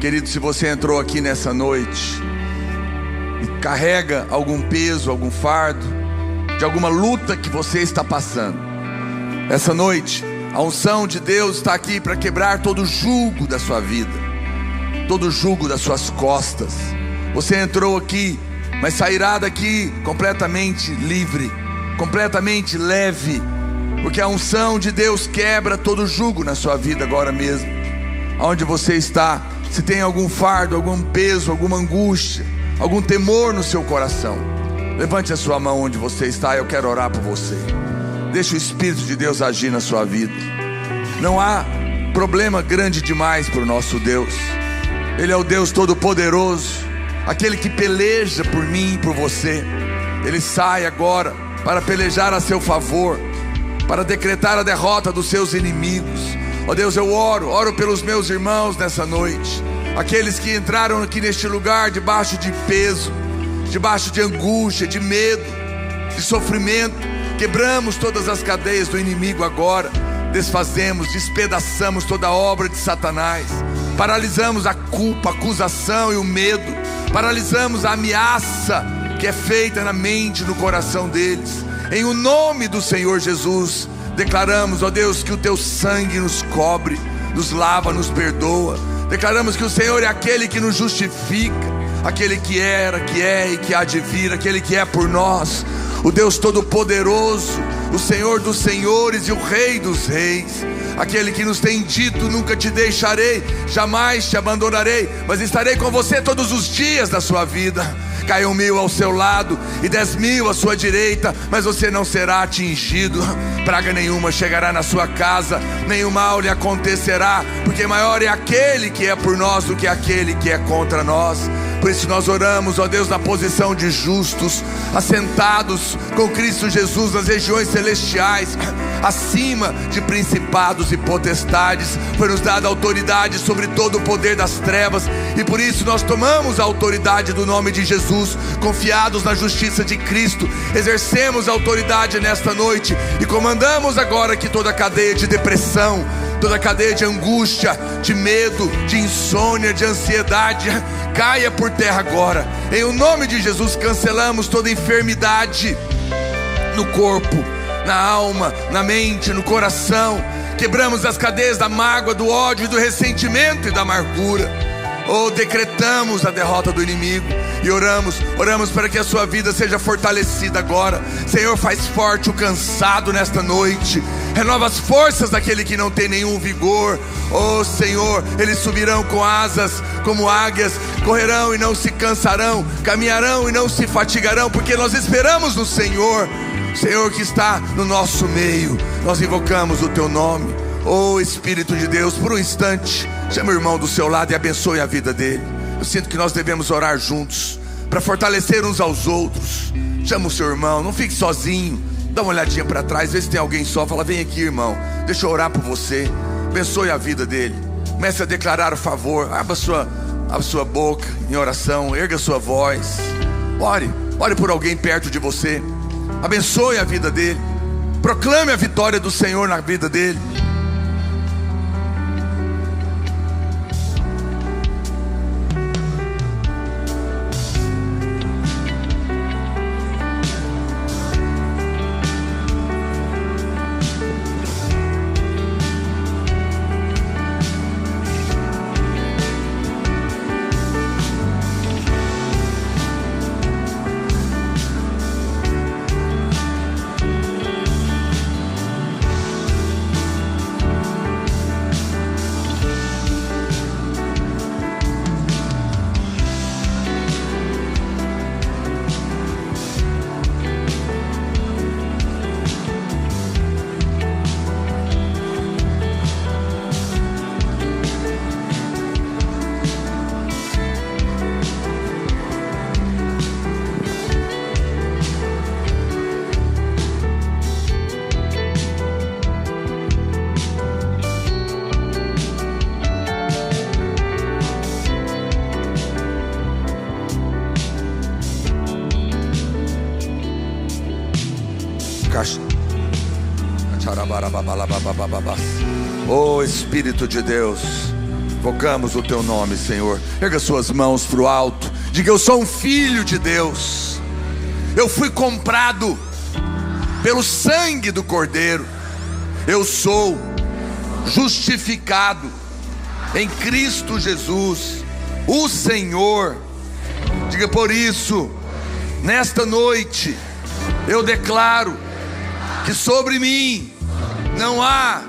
Querido, se você entrou aqui nessa noite e carrega algum peso, algum fardo, de alguma luta que você está passando, essa noite a unção de Deus está aqui para quebrar todo o jugo da sua vida, todo o jugo das suas costas. Você entrou aqui, mas sairá daqui completamente livre, completamente leve, porque a unção de Deus quebra todo o jugo na sua vida agora mesmo. Aonde você está, se tem algum fardo, algum peso, alguma angústia, algum temor no seu coração, levante a sua mão onde você está. Eu quero orar por você. Deixa o Espírito de Deus agir na sua vida. Não há problema grande demais para o nosso Deus. Ele é o Deus Todo-Poderoso, aquele que peleja por mim e por você. Ele sai agora para pelejar a seu favor, para decretar a derrota dos seus inimigos. Ó Deus, eu oro pelos meus irmãos nessa noite, aqueles que entraram aqui neste lugar debaixo de peso, debaixo de angústia, de medo, de sofrimento. Quebramos todas as cadeias do inimigo agora, desfazemos, despedaçamos toda a obra de Satanás, paralisamos a culpa, a acusação e o medo, paralisamos a ameaça que é feita na mente, no coração deles. Em o nome do Senhor Jesus, declaramos, ó Deus, que o teu sangue nos cobre, nos lava, nos perdoa. Declaramos que o Senhor é aquele que nos justifica, aquele que era, que é e que há de vir, aquele que é por nós, o Deus Todo-Poderoso, o Senhor dos senhores e o Rei dos reis, aquele que nos tem dito: nunca te deixarei, jamais te abandonarei, mas estarei com você todos os dias da sua vida. Caiam 1000 ao seu lado e 10.000 à sua direita, mas você não será atingido. Praga nenhuma chegará na sua casa, nenhum mal lhe acontecerá, porque maior é aquele que é por nós do que aquele que é contra nós. Por isso nós oramos, ó Deus, na posição de justos, assentados com Cristo Jesus nas regiões celestiais, acima de principados e potestades. Foi nos dada autoridade sobre todo o poder das trevas, e por isso nós tomamos a autoridade do nome de Jesus, confiados na justiça de Cristo. Exercemos a autoridade nesta noite e comandamos agora que toda cadeia de depressão, toda cadeia de angústia, de medo, de insônia, de ansiedade, caia por terra agora. Em o nome de Jesus, cancelamos toda enfermidade no corpo, na alma, na mente, no coração. Quebramos as cadeias da mágoa, do ódio, do ressentimento e da amargura. Decretamos a derrota do inimigo e oramos para que a sua vida seja fortalecida agora. Senhor, faz forte o cansado nesta noite, renova as forças daquele que não tem nenhum vigor. Senhor, eles subirão com asas como águias, correrão e não se cansarão, caminharão e não se fatigarão, porque nós esperamos no Senhor. Senhor que está no nosso meio, nós invocamos o teu nome. Espírito de Deus, por um instante, chama o irmão do seu lado e abençoe a vida dele. Eu sinto que nós devemos orar juntos, para fortalecer uns aos outros. Chama o seu irmão, não fique sozinho. Dá uma olhadinha para trás, vê se tem alguém só. Fala: vem aqui, irmão, deixa eu orar por você. Abençoe a vida dele. Comece a declarar o favor. Abra sua boca em oração, erga sua voz. Ore por alguém perto de você. Abençoe a vida dele. Proclame a vitória do Senhor na vida dele. Espírito de Deus, Invocamos o teu nome, Senhor. Erga suas mãos para o alto. Diga: eu sou um filho de Deus. Eu fui comprado pelo sangue do Cordeiro. Eu sou justificado em Cristo Jesus, o Senhor. Diga: por isso, nesta noite, eu declaro que sobre mim não há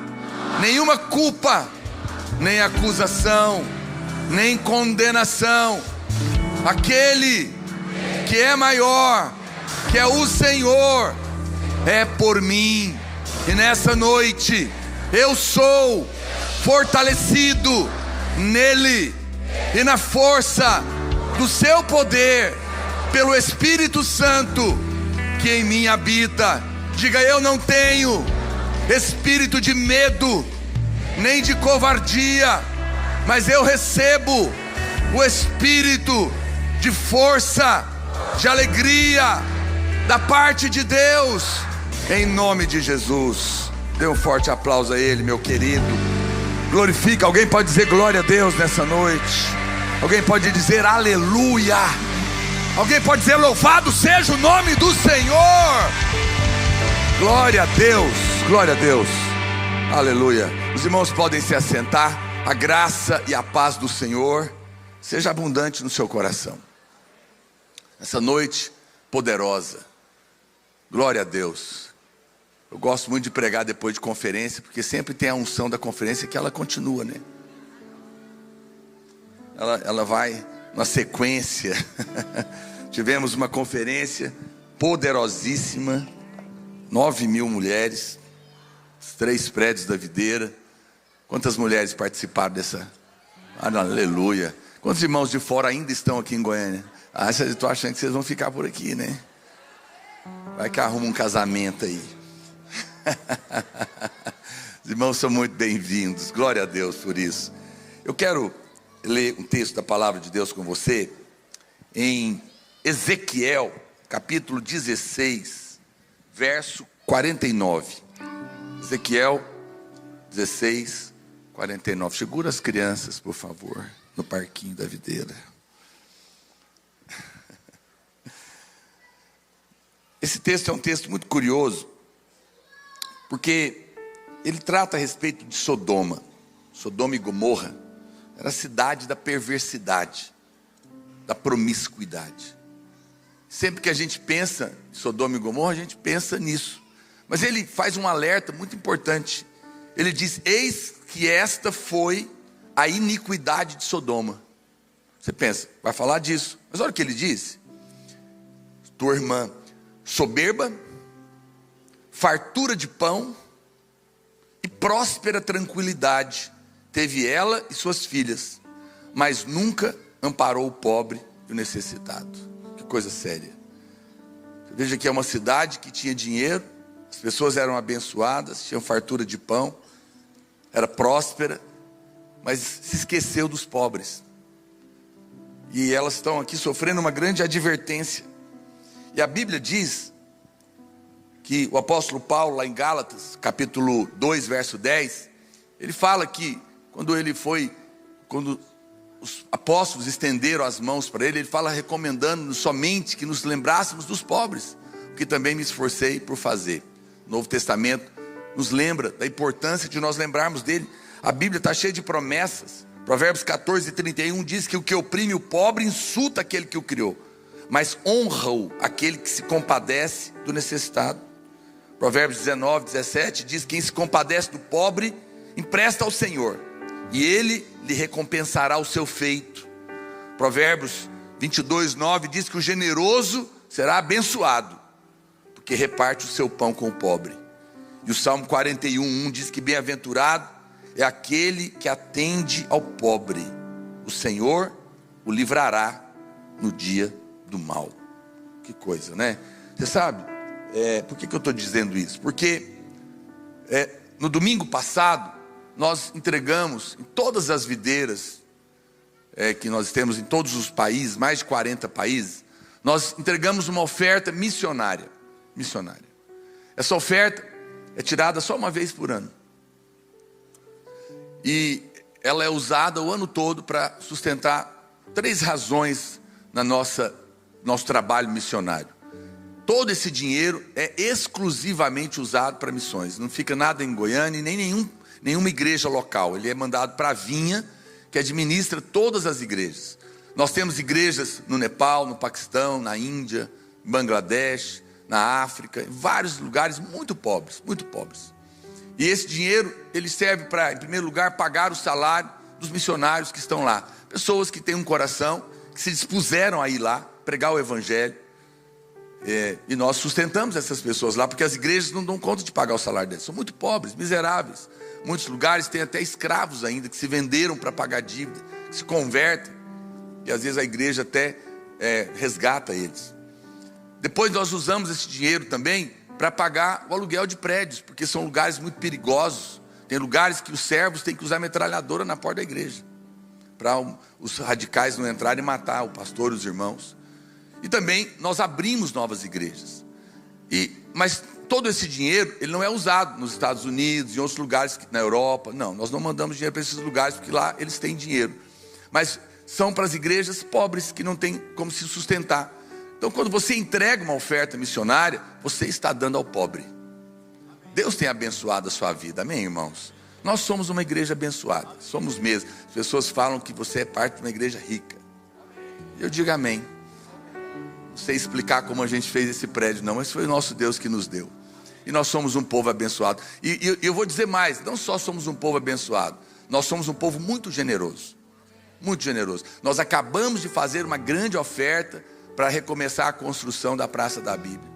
nenhuma culpa, nem acusação, nem condenação. Aquele que é maior, que é o Senhor, é por mim. E nessa noite eu sou fortalecido nele e na força do seu poder, pelo Espírito Santo que em mim habita. Diga: eu não tenho espírito de medo, nem de covardia, mas eu recebo o espírito de força, de alegria, da parte de Deus, em nome de Jesus. Dê um forte aplauso a Ele, meu querido. Glorifica. Alguém pode dizer glória a Deus nessa noite? Alguém pode dizer aleluia? Alguém pode dizer louvado seja o nome do Senhor? Glória a Deus, glória a Deus, aleluia. Os irmãos podem se assentar. A graça e a paz do Senhor seja abundante no seu coração. Essa noite poderosa, glória a Deus. Eu gosto muito de pregar depois de conferência, porque sempre tem a unção da conferência que ela continua, né? Ela vai na sequência. Tivemos uma conferência poderosíssima, 9.000 mulheres, os 3 prédios da videira. Quantas mulheres participaram dessa? Aleluia. Quantos irmãos de fora ainda estão aqui em Goiânia? Eu estou achando que vocês vão ficar por aqui, né? Vai que arruma um casamento aí. Os irmãos são muito bem-vindos. Glória a Deus por isso. Eu quero ler um texto da palavra de Deus com você em Ezequiel, capítulo 16, verso 49. Ezequiel 16, 49. Segura as crianças, por favor, no parquinho da videira. Esse texto é um texto muito curioso, porque ele trata a respeito de Sodoma. Sodoma e Gomorra era a cidade da perversidade, da promiscuidade. Sempre que a gente pensa em Sodoma e Gomorra, a gente pensa nisso. Mas ele faz um alerta muito importante. Ele diz: eis que esta foi a iniquidade de Sodoma. Você pensa, vai falar disso. Mas olha o que ele diz: tua irmã soberba, fartura de pão e próspera tranquilidade teve ela e suas filhas, mas nunca amparou o pobre e o necessitado. Que coisa séria. Veja que é uma cidade que tinha dinheiro, as pessoas eram abençoadas, tinham fartura de pão, era próspera, mas se esqueceu dos pobres. E elas estão aqui sofrendo uma grande advertência. E a Bíblia diz que o apóstolo Paulo, lá em Gálatas, capítulo 2, verso 10, ele fala que quando os apóstolos estenderam as mãos para ele, ele fala recomendando-nos somente que nos lembrássemos dos pobres, o que também me esforcei por fazer. O Novo Testamento nos lembra da importância de nós lembrarmos dele. A Bíblia está cheia de promessas. Provérbios 14, 31 diz que o que oprime o pobre insulta aquele que o criou, mas honra-o aquele que se compadece do necessitado. Provérbios 19, 17 diz: quem se compadece do pobre empresta ao Senhor, e Ele lhe recompensará o seu feito. Provérbios 22, 9 diz que o generoso será abençoado, porque reparte o seu pão com o pobre. E o Salmo 41, 1 diz que bem-aventurado é aquele que atende ao pobre, o Senhor o livrará no dia do mal. Que coisa, né? Você sabe, por que eu estou dizendo isso? Porque no domingo passado nós entregamos em todas as videiras que nós temos em todos os países, mais de 40 países, nós entregamos uma oferta missionária. Essa oferta é tirada só uma vez por ano. E ela é usada o ano todo para sustentar 3 razões na nosso trabalho missionário. Todo esse dinheiro é exclusivamente usado para missões. Não fica nada em Goiânia e nem nenhuma igreja local. Ele é mandado para a Vinha, que administra todas as igrejas. Nós temos igrejas no Nepal, no Paquistão, na Índia, em Bangladesh, na África, em vários lugares muito pobres, muito pobres. E esse dinheiro, ele serve para, em primeiro lugar, pagar o salário dos missionários que estão lá. Pessoas que têm um coração, que se dispuseram a ir lá, pregar o evangelho. E nós sustentamos essas pessoas lá, porque as igrejas não dão conta de pagar o salário deles. São muito pobres, miseráveis. Muitos lugares têm até escravos ainda, que se venderam para pagar dívida, que se convertem. E às vezes a igreja até resgata eles. Depois nós usamos esse dinheiro também para pagar o aluguel de prédios, porque são lugares muito perigosos. Tem lugares que os servos têm que usar metralhadora na porta da igreja, para os radicais não entrarem e matar o pastor e os irmãos. E também nós abrimos novas igrejas. Mas todo esse dinheiro, ele não é usado nos Estados Unidos, em outros lugares, na Europa. Não, nós não mandamos dinheiro para esses lugares, porque lá eles têm dinheiro. Mas são para as igrejas pobres, que não têm como se sustentar. Então, quando você entrega uma oferta missionária, você está dando ao pobre. Deus tem abençoado a sua vida, amém, irmãos? Nós somos uma igreja abençoada, somos mesmo. As pessoas falam que você é parte de uma igreja rica. Eu digo amém. Não sei explicar como a gente fez esse prédio não, mas foi o nosso Deus que nos deu. E nós somos um povo abençoado. E eu vou dizer mais, não só somos um povo abençoado, nós somos um povo muito generoso. Muito generoso. Nós acabamos de fazer uma grande oferta para recomeçar a construção da Praça da Bíblia.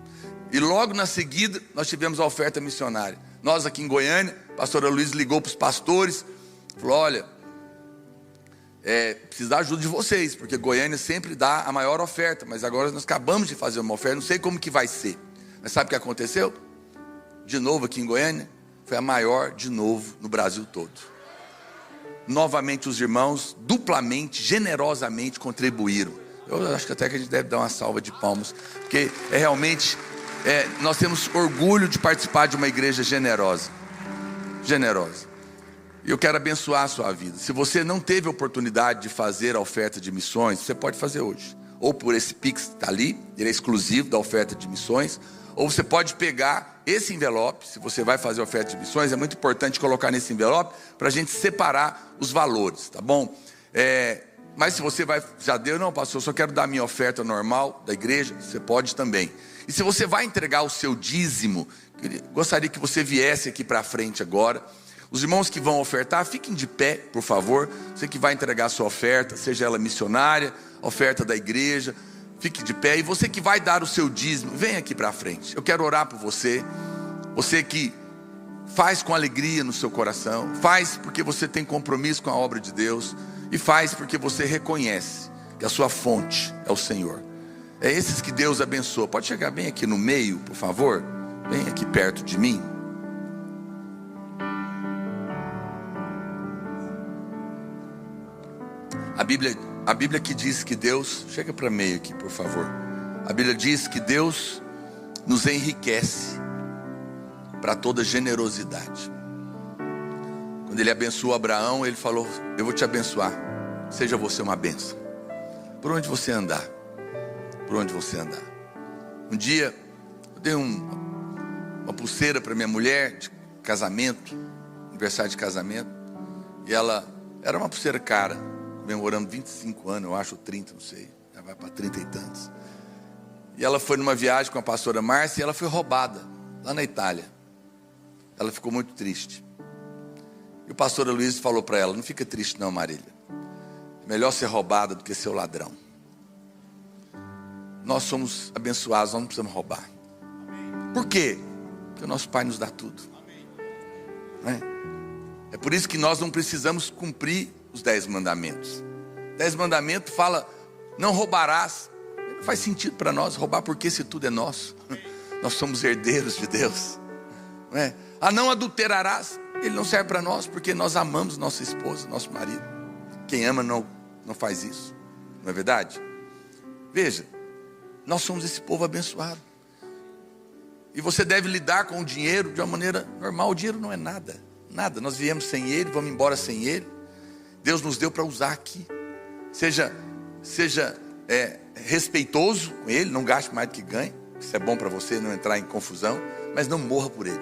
E logo na seguida, nós tivemos a oferta missionária. Nós aqui em Goiânia, a pastora Luiz ligou para os pastores, falou, olha, preciso da ajuda de vocês, porque Goiânia sempre dá a maior oferta, mas agora nós acabamos de fazer uma oferta, não sei como que vai ser. Mas sabe o que aconteceu? De novo aqui em Goiânia, foi a maior de novo no Brasil todo. Novamente os irmãos, duplamente, generosamente contribuíram. Eu acho que até que a gente deve dar uma salva de palmas, porque realmente, nós temos orgulho de participar de uma igreja generosa. Generosa. E eu quero abençoar a sua vida. Se você não teve a oportunidade de fazer a oferta de missões, você pode fazer hoje. Ou por esse Pix que está ali, ele é exclusivo da oferta de missões. Ou você pode pegar esse envelope, se você vai fazer a oferta de missões, é muito importante colocar nesse envelope para a gente separar os valores, tá bom? Mas se você já deu, não pastor, eu só quero dar a minha oferta normal da igreja, você pode também. E se você vai entregar o seu dízimo, gostaria que você viesse aqui para frente agora. Os irmãos que vão ofertar, fiquem de pé, por favor. Você que vai entregar a sua oferta, seja ela missionária, oferta da igreja, fique de pé. E você que vai dar o seu dízimo, vem aqui para frente. Eu quero orar por você. Você que faz com alegria no seu coração, faz porque você tem compromisso com a obra de Deus, e faz porque você reconhece que a sua fonte é o Senhor. É esses que Deus abençoa. Pode chegar bem aqui no meio, por favor. Bem aqui perto de mim. A Bíblia que diz que Deus, chega para meio aqui, por favor. A Bíblia diz que Deus nos enriquece para toda generosidade. Quando ele abençoou Abraão, ele falou, eu vou te abençoar, seja você uma bênção. Por onde você andar, por onde você andar. Um dia, eu dei uma pulseira para minha mulher, de casamento, aniversário de casamento. E ela, era uma pulseira cara, comemorando 25 anos, eu acho, 30, não sei. Ela vai para 30 e tantos. E ela foi numa viagem com a pastora Márcia e ela foi roubada, lá na Itália. Ela ficou muito triste. E o pastor Luiz falou para ela, não fica triste não, Marília. É melhor ser roubada do que ser o ladrão. Nós somos abençoados, nós não precisamos roubar. Por quê? Porque o nosso Pai nos dá tudo. É por isso que nós não precisamos cumprir os 10 mandamentos. 10 mandamentos fala, não roubarás. Não faz sentido para nós roubar, porque se tudo é nosso. Nós somos herdeiros de Deus. Não adulterarás. Ele não serve para nós, porque nós amamos nossa esposa, nosso marido. Quem ama não faz isso. Não é verdade? Veja, nós somos esse povo abençoado. E você deve lidar com o dinheiro de uma maneira normal. O dinheiro não é nada. Nada, nós viemos sem ele, vamos embora sem ele. Deus nos deu para usar aqui. Seja respeitoso com Ele, não gaste mais do que ganhe. Isso é bom para você não entrar em confusão, mas não morra por Ele.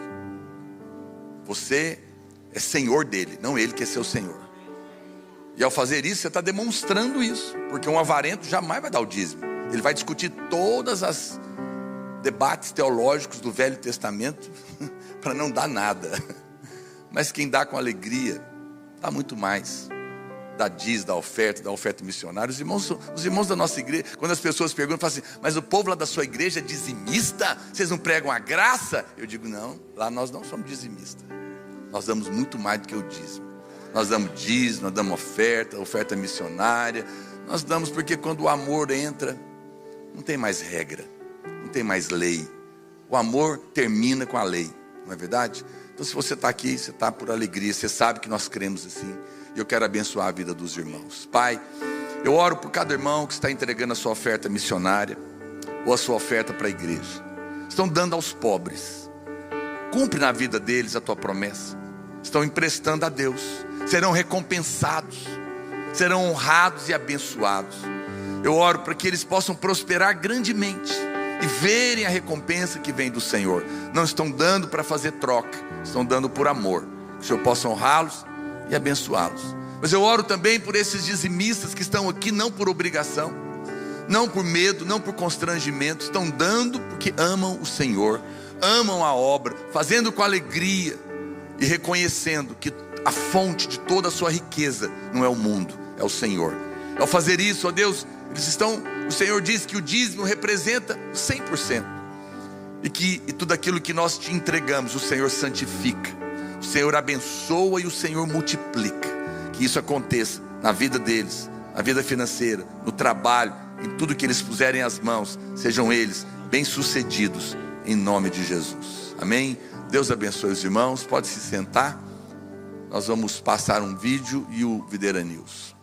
Você é senhor dele, não Ele que é seu senhor. E ao fazer isso, você está demonstrando isso, porque um avarento jamais vai dar o dízimo. Ele vai discutir todas as debates teológicos do Velho Testamento para não dar nada. Mas quem dá com alegria, dá muito mais. Da dízimo, da oferta missionária. Os irmãos da nossa igreja, quando as pessoas perguntam, falam assim, mas o povo lá da sua igreja é dizimista? Vocês não pregam a graça? Eu digo, não, lá nós não somos dizimistas. Nós damos muito mais do que o dízimo. Nós damos dízimo, nós damos oferta missionária. Nós damos porque quando o amor entra, não tem mais regra, não tem mais lei. O amor termina com a lei, não é verdade? Então se você está aqui, você está por alegria, você sabe que nós cremos assim. E eu quero abençoar a vida dos irmãos. Pai, eu oro por cada irmão que está entregando a sua oferta missionária ou a sua oferta para a igreja. Estão dando aos pobres. Cumpre na vida deles a tua promessa. Estão emprestando a Deus. Serão recompensados. Serão honrados e abençoados. Eu oro para que eles possam prosperar grandemente e verem a recompensa que vem do Senhor. Não estão dando para fazer troca. Estão dando por amor. Que o Senhor possa honrá-los e abençoá-los. Mas eu oro também por esses dizimistas que estão aqui não por obrigação, não por medo, não por constrangimento. Estão dando porque amam o Senhor, amam a obra, fazendo com alegria e reconhecendo que a fonte de toda a sua riqueza não é o mundo, é o Senhor. Ao fazer isso, ó Deus, o Senhor diz que o dízimo representa 100%. E tudo aquilo que nós te entregamos, o Senhor santifica. O Senhor abençoa e o Senhor multiplica. Que isso aconteça na vida deles, na vida financeira, no trabalho, em tudo que eles puserem as mãos. Sejam eles bem-sucedidos em nome de Jesus. Amém? Deus abençoe os irmãos. Pode se sentar. Nós vamos passar um vídeo e o Videira News.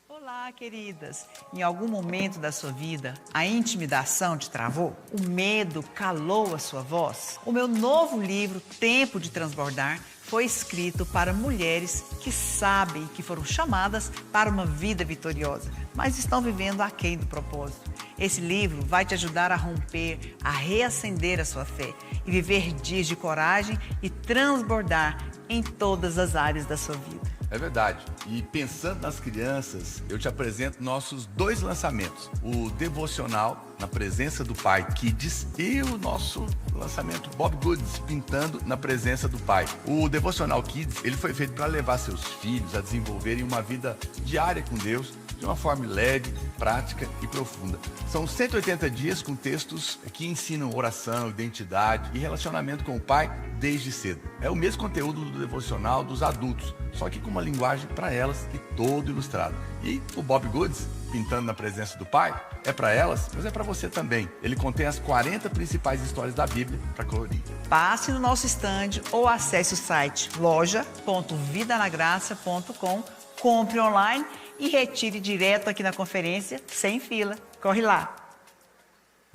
Olá, queridas. Em algum momento da sua vida, a intimidação te travou? O medo calou a sua voz? O meu novo livro, Tempo de Transbordar, foi escrito para mulheres que sabem que foram chamadas para uma vida vitoriosa, mas estão vivendo aquém do propósito. Esse livro vai te ajudar a romper, a reacender a sua fé e viver dias de coragem e transbordar em todas as áreas da sua vida. É verdade. E pensando nas crianças, eu te apresento nossos 2 lançamentos. O Devocional na Presença do Pai Kids e o nosso lançamento Bob Goods, Pintando na Presença do Pai. O Devocional Kids, ele foi feito para levar seus filhos a desenvolverem uma vida diária com Deus de uma forma leve, prática e profunda. São 180 dias com textos que ensinam oração, identidade e relacionamento com o Pai desde cedo. É o mesmo conteúdo do devocional dos adultos, só que com uma linguagem para elas e todo ilustrado. E o Bob Goods, Pintando na Presença do Pai, é para elas, mas é para você também. Ele contém as 40 principais histórias da Bíblia para colorir. Passe no nosso estande ou acesse o site loja.vidanagraça.com, compre online e retire direto aqui na conferência, sem fila. Corre lá!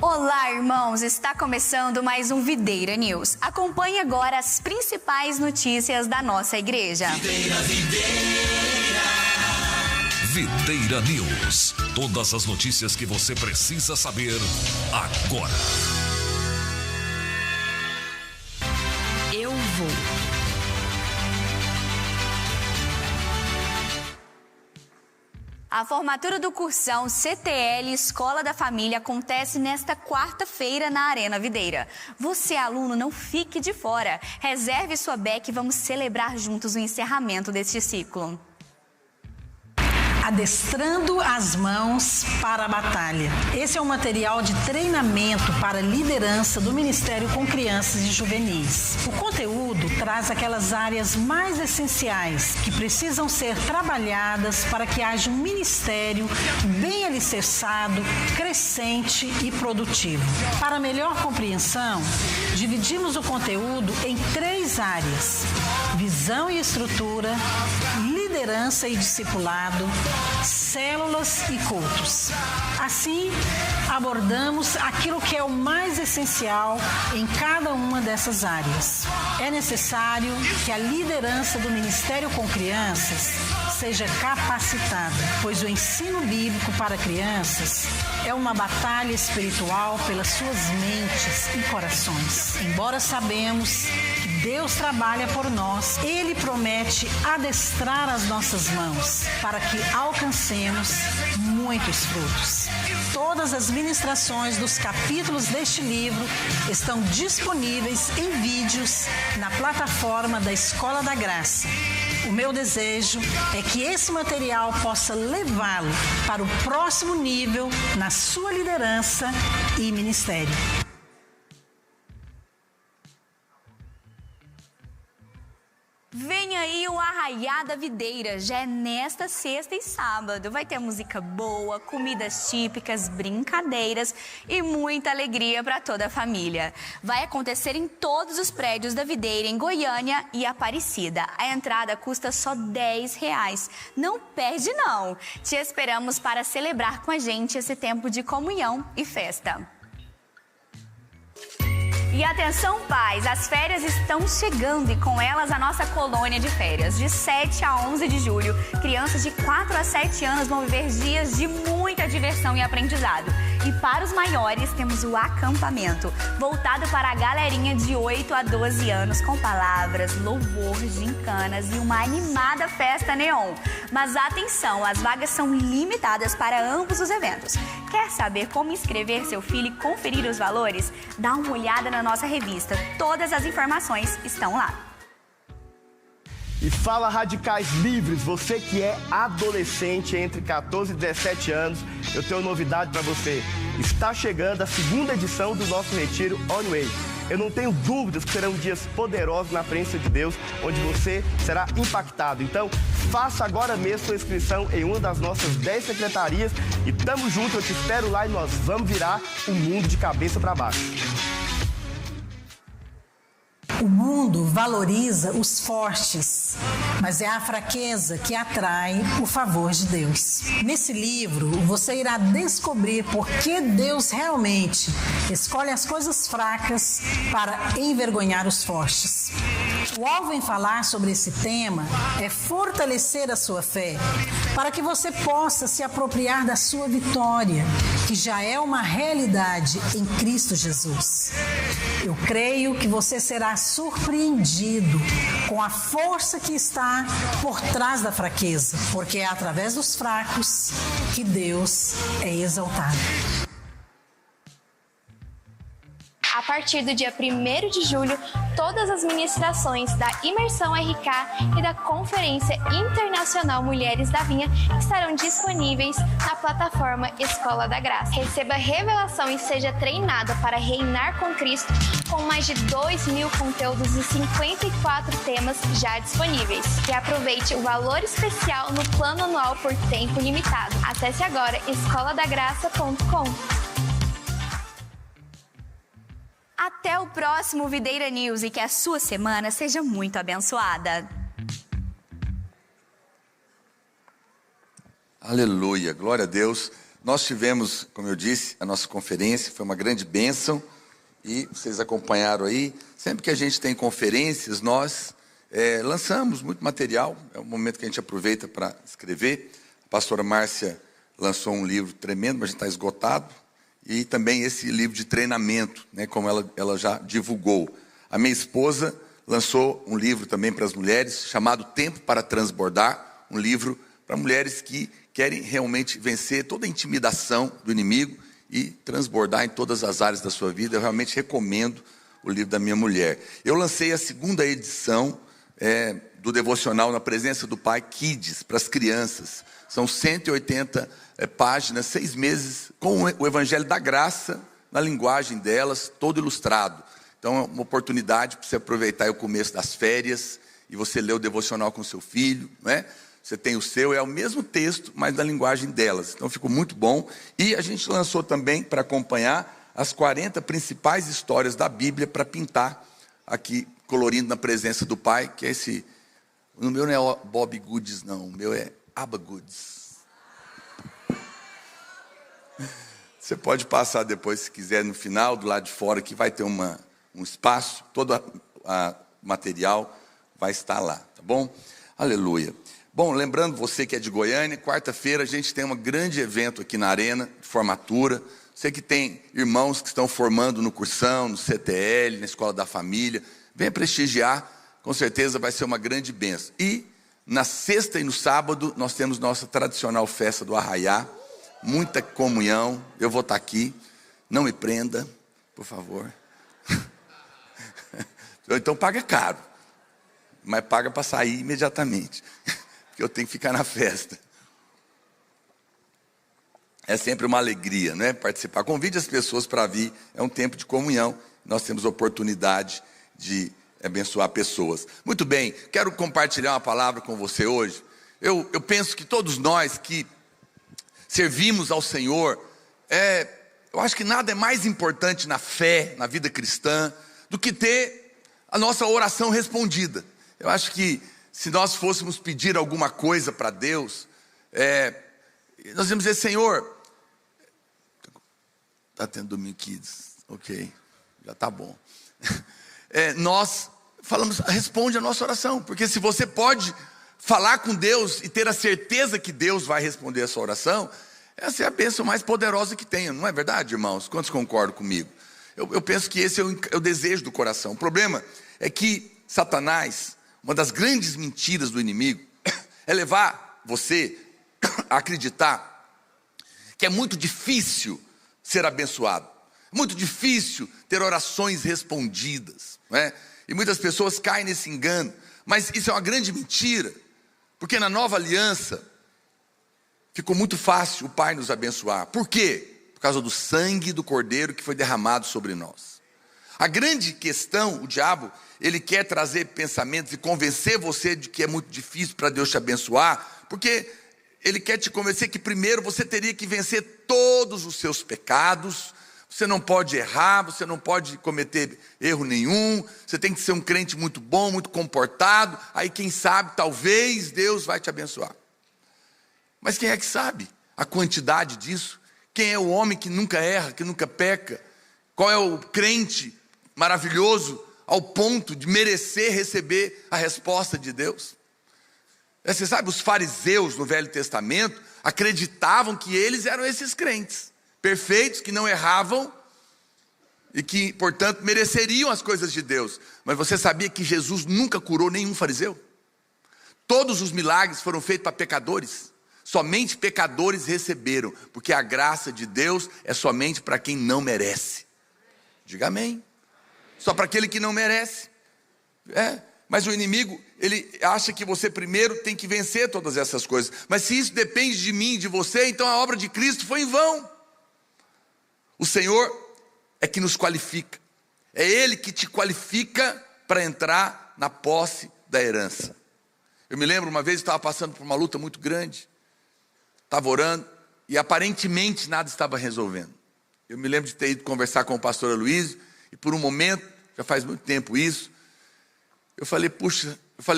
Olá, irmãos! Está começando mais um Videira News. Acompanhe agora as principais notícias da nossa igreja. Videira News. Todas as notícias que você precisa saber agora. Eu vou. A formatura do cursão CTL Escola da Família acontece nesta quarta-feira na Arena Videira. Você, aluno, não fique de fora. Reserve sua beca e vamos celebrar juntos o encerramento deste ciclo. Adestrando as mãos para a batalha. Esse é um material de treinamento para liderança do Ministério com Crianças e Juvenis. O conteúdo traz aquelas áreas mais essenciais que precisam ser trabalhadas para que haja um ministério bem alicerçado, crescente e produtivo. Para melhor compreensão, dividimos o conteúdo em 3 áreas: visão e estrutura, liderança liderança e discipulado, células e cultos. Assim, abordamos aquilo que é o mais essencial em cada uma dessas áreas. É necessário que a liderança do Ministério com Crianças seja capacitada, pois o ensino bíblico para crianças é uma batalha espiritual pelas suas mentes e corações. Embora sabemos que Deus trabalha por nós, Ele promete adestrar as nossas mãos para que alcancemos muitos frutos. Todas as ministrações dos capítulos deste livro estão disponíveis em vídeos na plataforma da Escola da Graça. O meu desejo é que esse material possa levá-lo para o próximo nível na sua liderança e ministério. Vem aí o Arraiá da Videira, já é nesta sexta e sábado. Vai ter música boa, comidas típicas, brincadeiras e muita alegria para toda a família. Vai acontecer em todos os prédios da Videira, em Goiânia e Aparecida. A entrada custa só R$10. Não perde não! Te esperamos para celebrar com a gente esse tempo de comunhão e festa. E atenção, pais, as férias estão chegando e com elas a nossa colônia de férias. De 7 a 11 de julho, crianças de 4 a 7 anos vão viver dias de muita diversão e aprendizado. E para os maiores, temos o acampamento, voltado para a galerinha de 8 a 12 anos, com palavras, louvor, gincanas e uma animada festa neon. Mas atenção, as vagas são limitadas para ambos os eventos. Quer saber como inscrever seu filho e conferir os valores? Dá uma olhada na nossa revista. Todas as informações estão lá. E fala, radicais livres, você que é adolescente entre 14 e 17 anos, eu tenho novidade para você. Está chegando a segunda edição do nosso retiro On Way. Eu não tenho dúvidas que serão dias poderosos na presença de Deus, onde você será impactado. Então, faça agora mesmo sua inscrição em uma das nossas 10 secretarias e tamo junto, eu te espero lá e nós vamos virar o mundo de cabeça para baixo. O mundo valoriza os fortes, mas é a fraqueza que atrai o favor de Deus. Nesse livro, você irá descobrir por que Deus realmente escolhe as coisas fracas para envergonhar os fortes. O alvo em falar sobre esse tema é fortalecer a sua fé, para que você possa se apropriar da sua vitória, que já é uma realidade em Cristo Jesus. Eu creio que você será surpreendido com a força que está por trás da fraqueza, porque é através dos fracos que Deus é exaltado. A partir do dia 1º de julho, todas as ministrações da Imersão RK e da Conferência Internacional Mulheres da Vinha estarão disponíveis na plataforma Escola da Graça. Receba revelação e seja treinada para reinar com Cristo com mais de 2.000 conteúdos e 54 temas já disponíveis. E aproveite o valor especial no plano anual por tempo limitado. Acesse agora escoladagraça.com. Até o próximo Videira News e que a sua semana seja muito abençoada. Aleluia, glória a Deus. Nós tivemos, como eu disse, a nossa conferência, foi uma grande bênção e vocês acompanharam aí. Sempre que a gente tem conferências, nós lançamos muito material, é um momento que a gente aproveita para escrever. A pastora Márcia lançou um livro tremendo, mas a gente está esgotado. E também esse livro de treinamento, né, como ela já divulgou. A minha esposa lançou um livro também para as mulheres, chamado Tempo para Transbordar, um livro para mulheres que querem realmente vencer toda a intimidação do inimigo e transbordar em todas as áreas da sua vida. Eu realmente recomendo o livro da minha mulher. Eu lancei a segunda edição do Devocional Na Presença do Pai Kids, para as crianças. São 180 páginas, 6 meses, com o Evangelho da Graça, na linguagem delas, todo ilustrado. Então é uma oportunidade para você aproveitar o começo das férias, e você ler o devocional com seu filho, não é? Você tem o seu, é o mesmo texto, mas na linguagem delas. Então ficou muito bom. E a gente lançou também, para acompanhar, as 40 principais histórias da Bíblia, para pintar aqui, colorindo na presença do Pai, que é esse No meu não é Bob Goods, não. O meu é Abba Goods. Você pode passar depois, se quiser, no final, do lado de fora, que vai ter um espaço. Todo o material vai estar lá, tá bom? Aleluia. Bom, lembrando você que é de Goiânia, quarta-feira a gente tem um grande evento aqui na Arena, de formatura. Você que tem irmãos que estão formando no cursão, no CTL, na Escola da Família, venha prestigiar, com certeza vai ser uma grande bênção. E na sexta e no sábado nós temos nossa tradicional festa do Arraiá, muita comunhão, eu vou estar aqui, não me prenda, por favor. Então paga caro, mas paga para sair imediatamente, porque eu tenho que ficar na festa. É sempre uma alegria, né? Participar. Convide as pessoas para vir, é um tempo de comunhão. Nós temos oportunidade de abençoar pessoas. Muito bem, quero compartilhar uma palavra com você hoje. Eu penso que todos nós que servimos ao Senhor, eu acho que nada é mais importante na fé, na vida cristã, do que ter a nossa oração respondida. Eu acho que se nós fôssemos pedir alguma coisa para Deus, nós íamos dizer, Senhor, está tendo Domingo Kids, ok, já está bom. Nós falamos, responde a nossa oração, porque se você pode falar com Deus e ter a certeza que Deus vai responder a sua oração, essa é a bênção mais poderosa que tem, não é verdade, irmãos? Quantos concordam comigo? Eu penso que esse é o desejo do coração. O problema é que Satanás, uma das grandes mentiras do inimigo, é levar você a acreditar que é muito difícil ser abençoado, muito difícil ter orações respondidas, não é? E muitas pessoas caem nesse engano, mas isso é uma grande mentira, porque na nova aliança ficou muito fácil o Pai nos abençoar. Por quê? Por causa do sangue do Cordeiro que foi derramado sobre nós. A grande questão, o diabo, ele quer trazer pensamentos e convencer você de que é muito difícil para Deus te abençoar, porque ele quer te convencer que primeiro você teria que vencer todos os seus pecados, você não pode errar, você não pode cometer erro nenhum, você tem que ser um crente muito bom, muito comportado, aí quem sabe, talvez Deus vai te abençoar. Mas quem é que sabe a quantidade disso? Quem é o homem que nunca erra, que nunca peca? Qual é o crente maravilhoso ao ponto de merecer receber a resposta de Deus? Você sabe, os fariseus no Velho Testamento acreditavam que eles eram esses crentes perfeitos, que não erravam e que, portanto, mereceriam as coisas de Deus. Mas você sabia que Jesus nunca curou nenhum fariseu? Todos os milagres foram feitos para pecadores. Somente pecadores receberam, porque a graça de Deus é somente para quem não merece. Diga amém. Só para aquele que não merece. Mas o inimigo, ele acha que você primeiro tem que vencer todas essas coisas. Mas se isso depende de mim, de você, então a obra de Cristo foi em vão. O Senhor é que nos qualifica. É Ele que te qualifica para entrar na posse da herança. Eu me lembro, uma vez eu estava passando por uma luta muito grande. Estava orando e aparentemente nada estava resolvendo. Eu me lembro de ter ido conversar com o pastor Aloysio e por um momento, já faz muito tempo isso, eu falei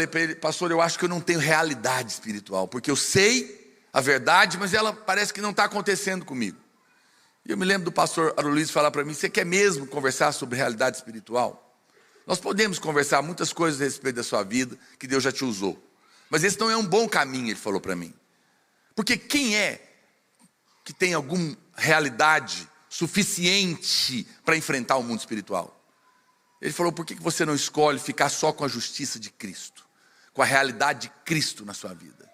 para ele, pastor, eu acho que eu não tenho realidade espiritual, porque eu sei a verdade, mas ela parece que não está acontecendo comigo. E eu me lembro do pastor Aloysio falar para mim, você quer mesmo conversar sobre realidade espiritual? Nós podemos conversar muitas coisas a respeito da sua vida, que Deus já te usou. Mas esse não é um bom caminho, ele falou para mim. Porque quem é que tem alguma realidade suficiente para enfrentar o mundo espiritual? Ele falou, por que você não escolhe ficar só com a justiça de Cristo? Com a realidade de Cristo na sua vida?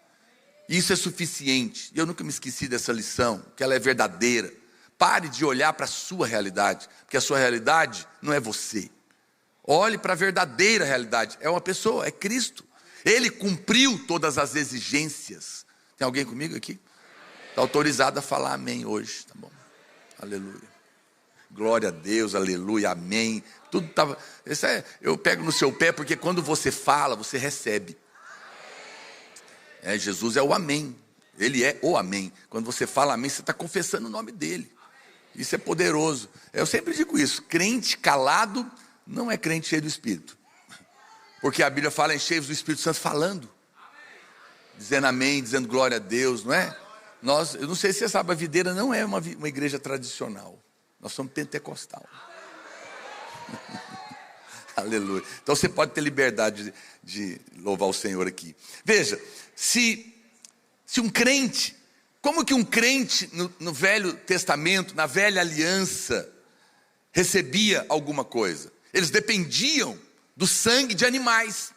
Isso é suficiente. E eu nunca me esqueci dessa lição, que ela é verdadeira. Pare de olhar para a sua realidade, porque a sua realidade não é você. Olhe para a verdadeira realidade, é uma pessoa, é Cristo. Ele cumpriu todas as exigências. Tem alguém comigo aqui? Está autorizado a falar amém hoje, tá bom? Aleluia. Glória a Deus, aleluia, amém. Tudo estava. Eu pego no seu pé, porque quando você fala, você recebe. Jesus é o amém. Ele é o amém. Quando você fala amém, você está confessando o nome dele. Isso é poderoso. Eu sempre digo isso. Crente calado não é crente cheio do Espírito. Porque a Bíblia fala em cheios do Espírito Santo falando. dizendo amém, dizendo glória a Deus, não é? Eu não sei se você sabe, a Videira não é uma igreja tradicional. Nós somos pentecostal. Aleluia. Então você pode ter liberdade de louvar o Senhor aqui. Veja, se um crente, como que um crente no Velho Testamento, na Velha Aliança, recebia alguma coisa? Eles dependiam do sangue de animais.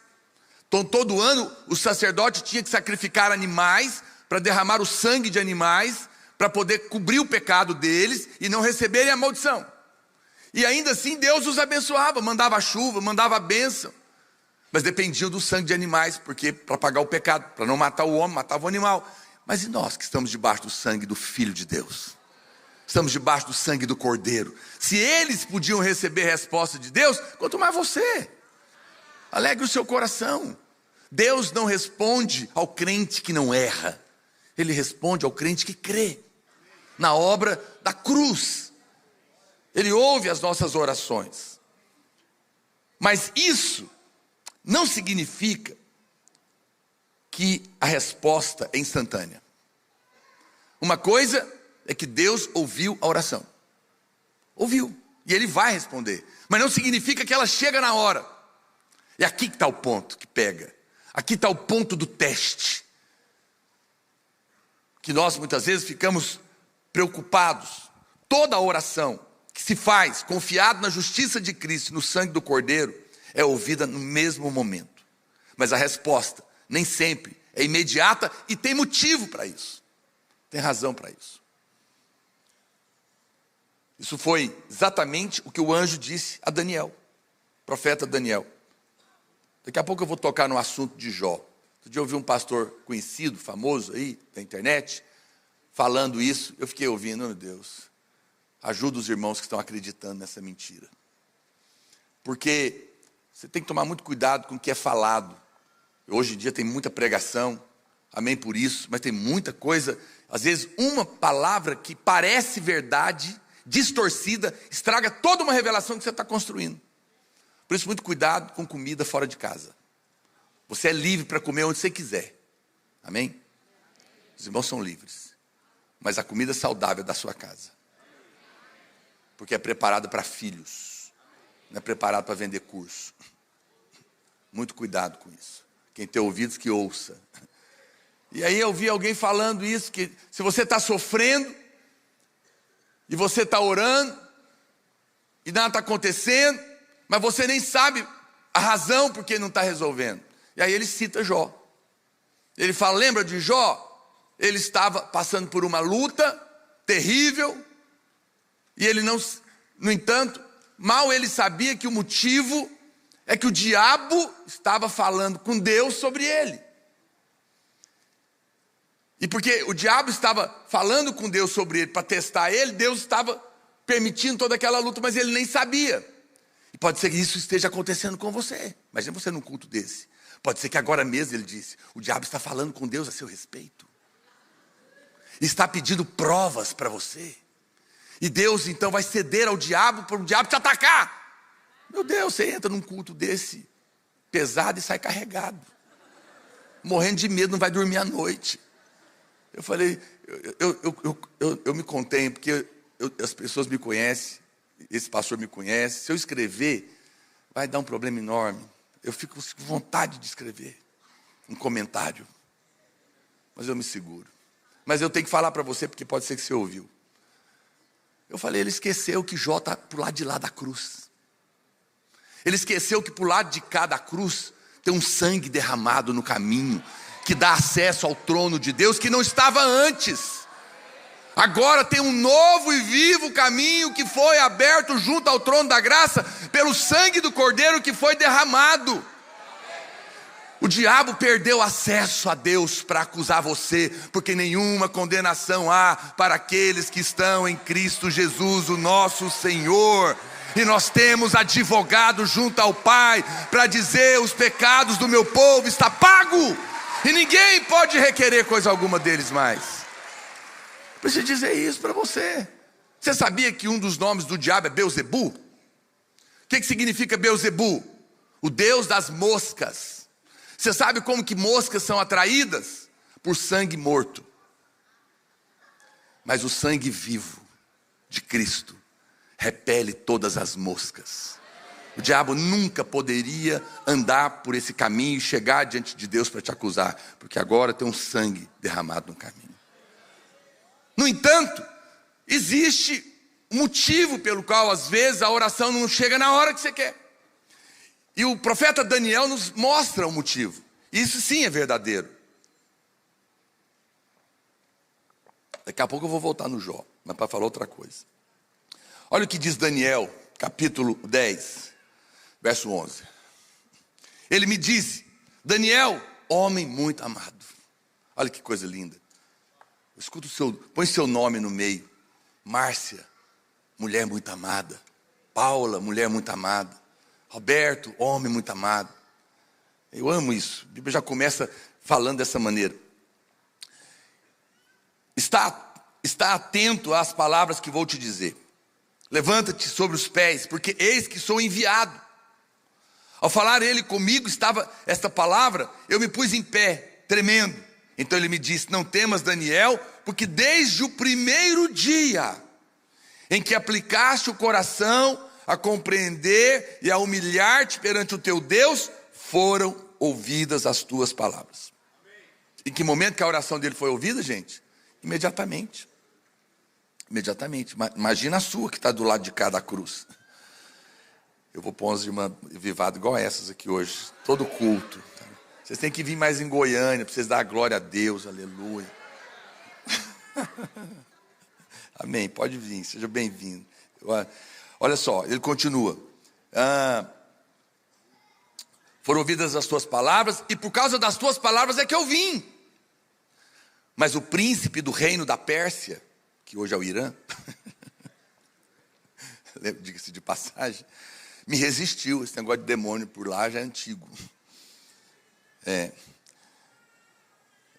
Então todo ano o sacerdote tinha que sacrificar animais para derramar o sangue de animais, para poder cobrir o pecado deles e não receberem a maldição. E ainda assim Deus os abençoava, mandava a chuva, mandava a bênção. Mas dependiam do sangue de animais, porque para pagar o pecado, para não matar o homem, matava o animal. Mas e nós que estamos debaixo do sangue do Filho de Deus? Estamos debaixo do sangue do Cordeiro. Se eles podiam receber resposta de Deus, quanto mais você. Alegre o seu coração. Deus não responde ao crente que não erra. Ele responde ao crente que crê na obra da cruz. Ele ouve as nossas orações. Mas isso não significa que a resposta é instantânea. Uma coisa é que Deus ouviu a oração. Ouviu. E Ele vai responder. Mas não significa que ela chega na hora. É aqui que está o ponto que pega. Aqui está o ponto do teste. Que nós muitas vezes ficamos preocupados. Toda a oração que se faz confiado na justiça de Cristo, no sangue do Cordeiro, é ouvida no mesmo momento. Mas a resposta nem sempre é imediata e tem motivo para isso. Tem razão para isso. Isso foi exatamente o que o anjo disse a Daniel, o profeta Daniel. Daqui a pouco eu vou tocar no assunto de Jó. Outro dia eu ouvi um pastor conhecido, famoso aí, na internet, falando isso. Eu fiquei ouvindo, meu Deus, ajuda os irmãos que estão acreditando nessa mentira. Porque você tem que tomar muito cuidado com o que é falado. Hoje em dia tem muita pregação, amém por isso, mas tem muita coisa, às vezes uma palavra que parece verdade, distorcida, estraga toda uma revelação que você está construindo. Por isso, muito cuidado com comida fora de casa. Você é livre para comer onde você quiser. Amém? Os irmãos são livres. Mas a comida saudável é da sua casa. Porque é preparada para filhos. Não é preparada para vender curso. Muito cuidado com isso. Quem tem ouvidos que ouça. E aí eu vi alguém falando isso, que se você está sofrendo, e você está orando, e nada está acontecendo, mas você nem sabe a razão por que não está resolvendo. E aí ele cita Jó. Ele fala, lembra de Jó? Ele estava passando por uma luta terrível, e ele não, no entanto, mal ele sabia que o motivo é que o diabo estava falando com Deus sobre ele. E porque o diabo estava falando com Deus sobre ele para testar ele, Deus estava permitindo toda aquela luta, mas ele nem sabia. E pode ser que isso esteja acontecendo com você. Imagina você num culto desse. Pode ser que agora mesmo, ele disse, o diabo está falando com Deus a seu respeito. Está pedindo provas para você. E Deus então vai ceder ao diabo para o diabo te atacar. Meu Deus, você entra num culto desse, pesado, e sai carregado. Morrendo de medo, não vai dormir à noite. Eu falei, eu me contenho, porque as pessoas me conhecem, esse pastor me conhece. Se eu escrever, vai dar um problema enorme. Eu fico com vontade de escrever um comentário, mas eu me seguro. Mas eu tenho que falar para você, porque pode ser que você ouviu. Eu falei, ele esqueceu que Jó está para o lado de lá da cruz. Ele esqueceu que para o lado de cá da cruz tem um sangue derramado no caminho, que dá acesso ao trono de Deus, que não estava antes. Agora tem um novo e vivo caminho que foi aberto junto ao trono da graça, pelo sangue do Cordeiro que foi derramado. O diabo perdeu acesso a Deus para acusar você, porque nenhuma condenação há para aqueles que estão em Cristo Jesus, o nosso Senhor. E nós temos advogado junto ao Pai, para dizer, os pecados do meu povo está pago. E ninguém pode requerer coisa alguma deles mais. Preciso dizer isso para você. Você sabia que um dos nomes do diabo é Belzebu? O que significa Belzebu? O Deus das moscas. Você sabe como que moscas são atraídas? por sangue morto. Mas o sangue vivo de Cristo repele todas as moscas. O diabo nunca poderia andar por esse caminho e chegar diante de Deus para te acusar, porque agora tem um sangue derramado no caminho. No entanto, existe um motivo pelo qual às vezes a oração não chega na hora que você quer. E o profeta Daniel nos mostra o motivo. Isso sim é verdadeiro. Daqui a pouco eu vou voltar no Jó, mas para falar outra coisa. Olha o que diz Daniel, capítulo 10, verso 11. Ele me disse: Daniel, homem muito amado. Olha que coisa linda. Escuta põe seu nome no meio. Márcia, mulher muito amada. Paula, mulher muito amada. Roberto, homem muito amado. Eu amo isso. A Bíblia já começa falando dessa maneira. Está atento às palavras que vou te dizer. Levanta-te sobre os pés, porque eis que sou enviado. Ao falar ele comigo, estava esta palavra, eu me pus em pé, tremendo. Então ele me disse: não temas, Daniel, porque desde o primeiro dia em que aplicaste o coração a compreender e a humilhar-te perante o teu Deus, foram ouvidas as tuas palavras. Em que momento que a oração dele foi ouvida, gente? Imediatamente. Imediatamente. Imagina a sua que está do lado de cá da cruz. Eu vou pôr umas irmãs vivadas igual essas aqui hoje. Todo culto. Vocês têm que vir mais em Goiânia para vocês dar a glória a Deus. Aleluia. Amém. Pode vir. Seja bem-vindo. Olha só. Ele continua. Foram ouvidas as tuas palavras, e por causa das tuas palavras é que eu vim. Mas o príncipe do reino da Pérsia, que hoje é o Irã, diga-se de passagem, me resistiu. Esse negócio de demônio por lá já é antigo.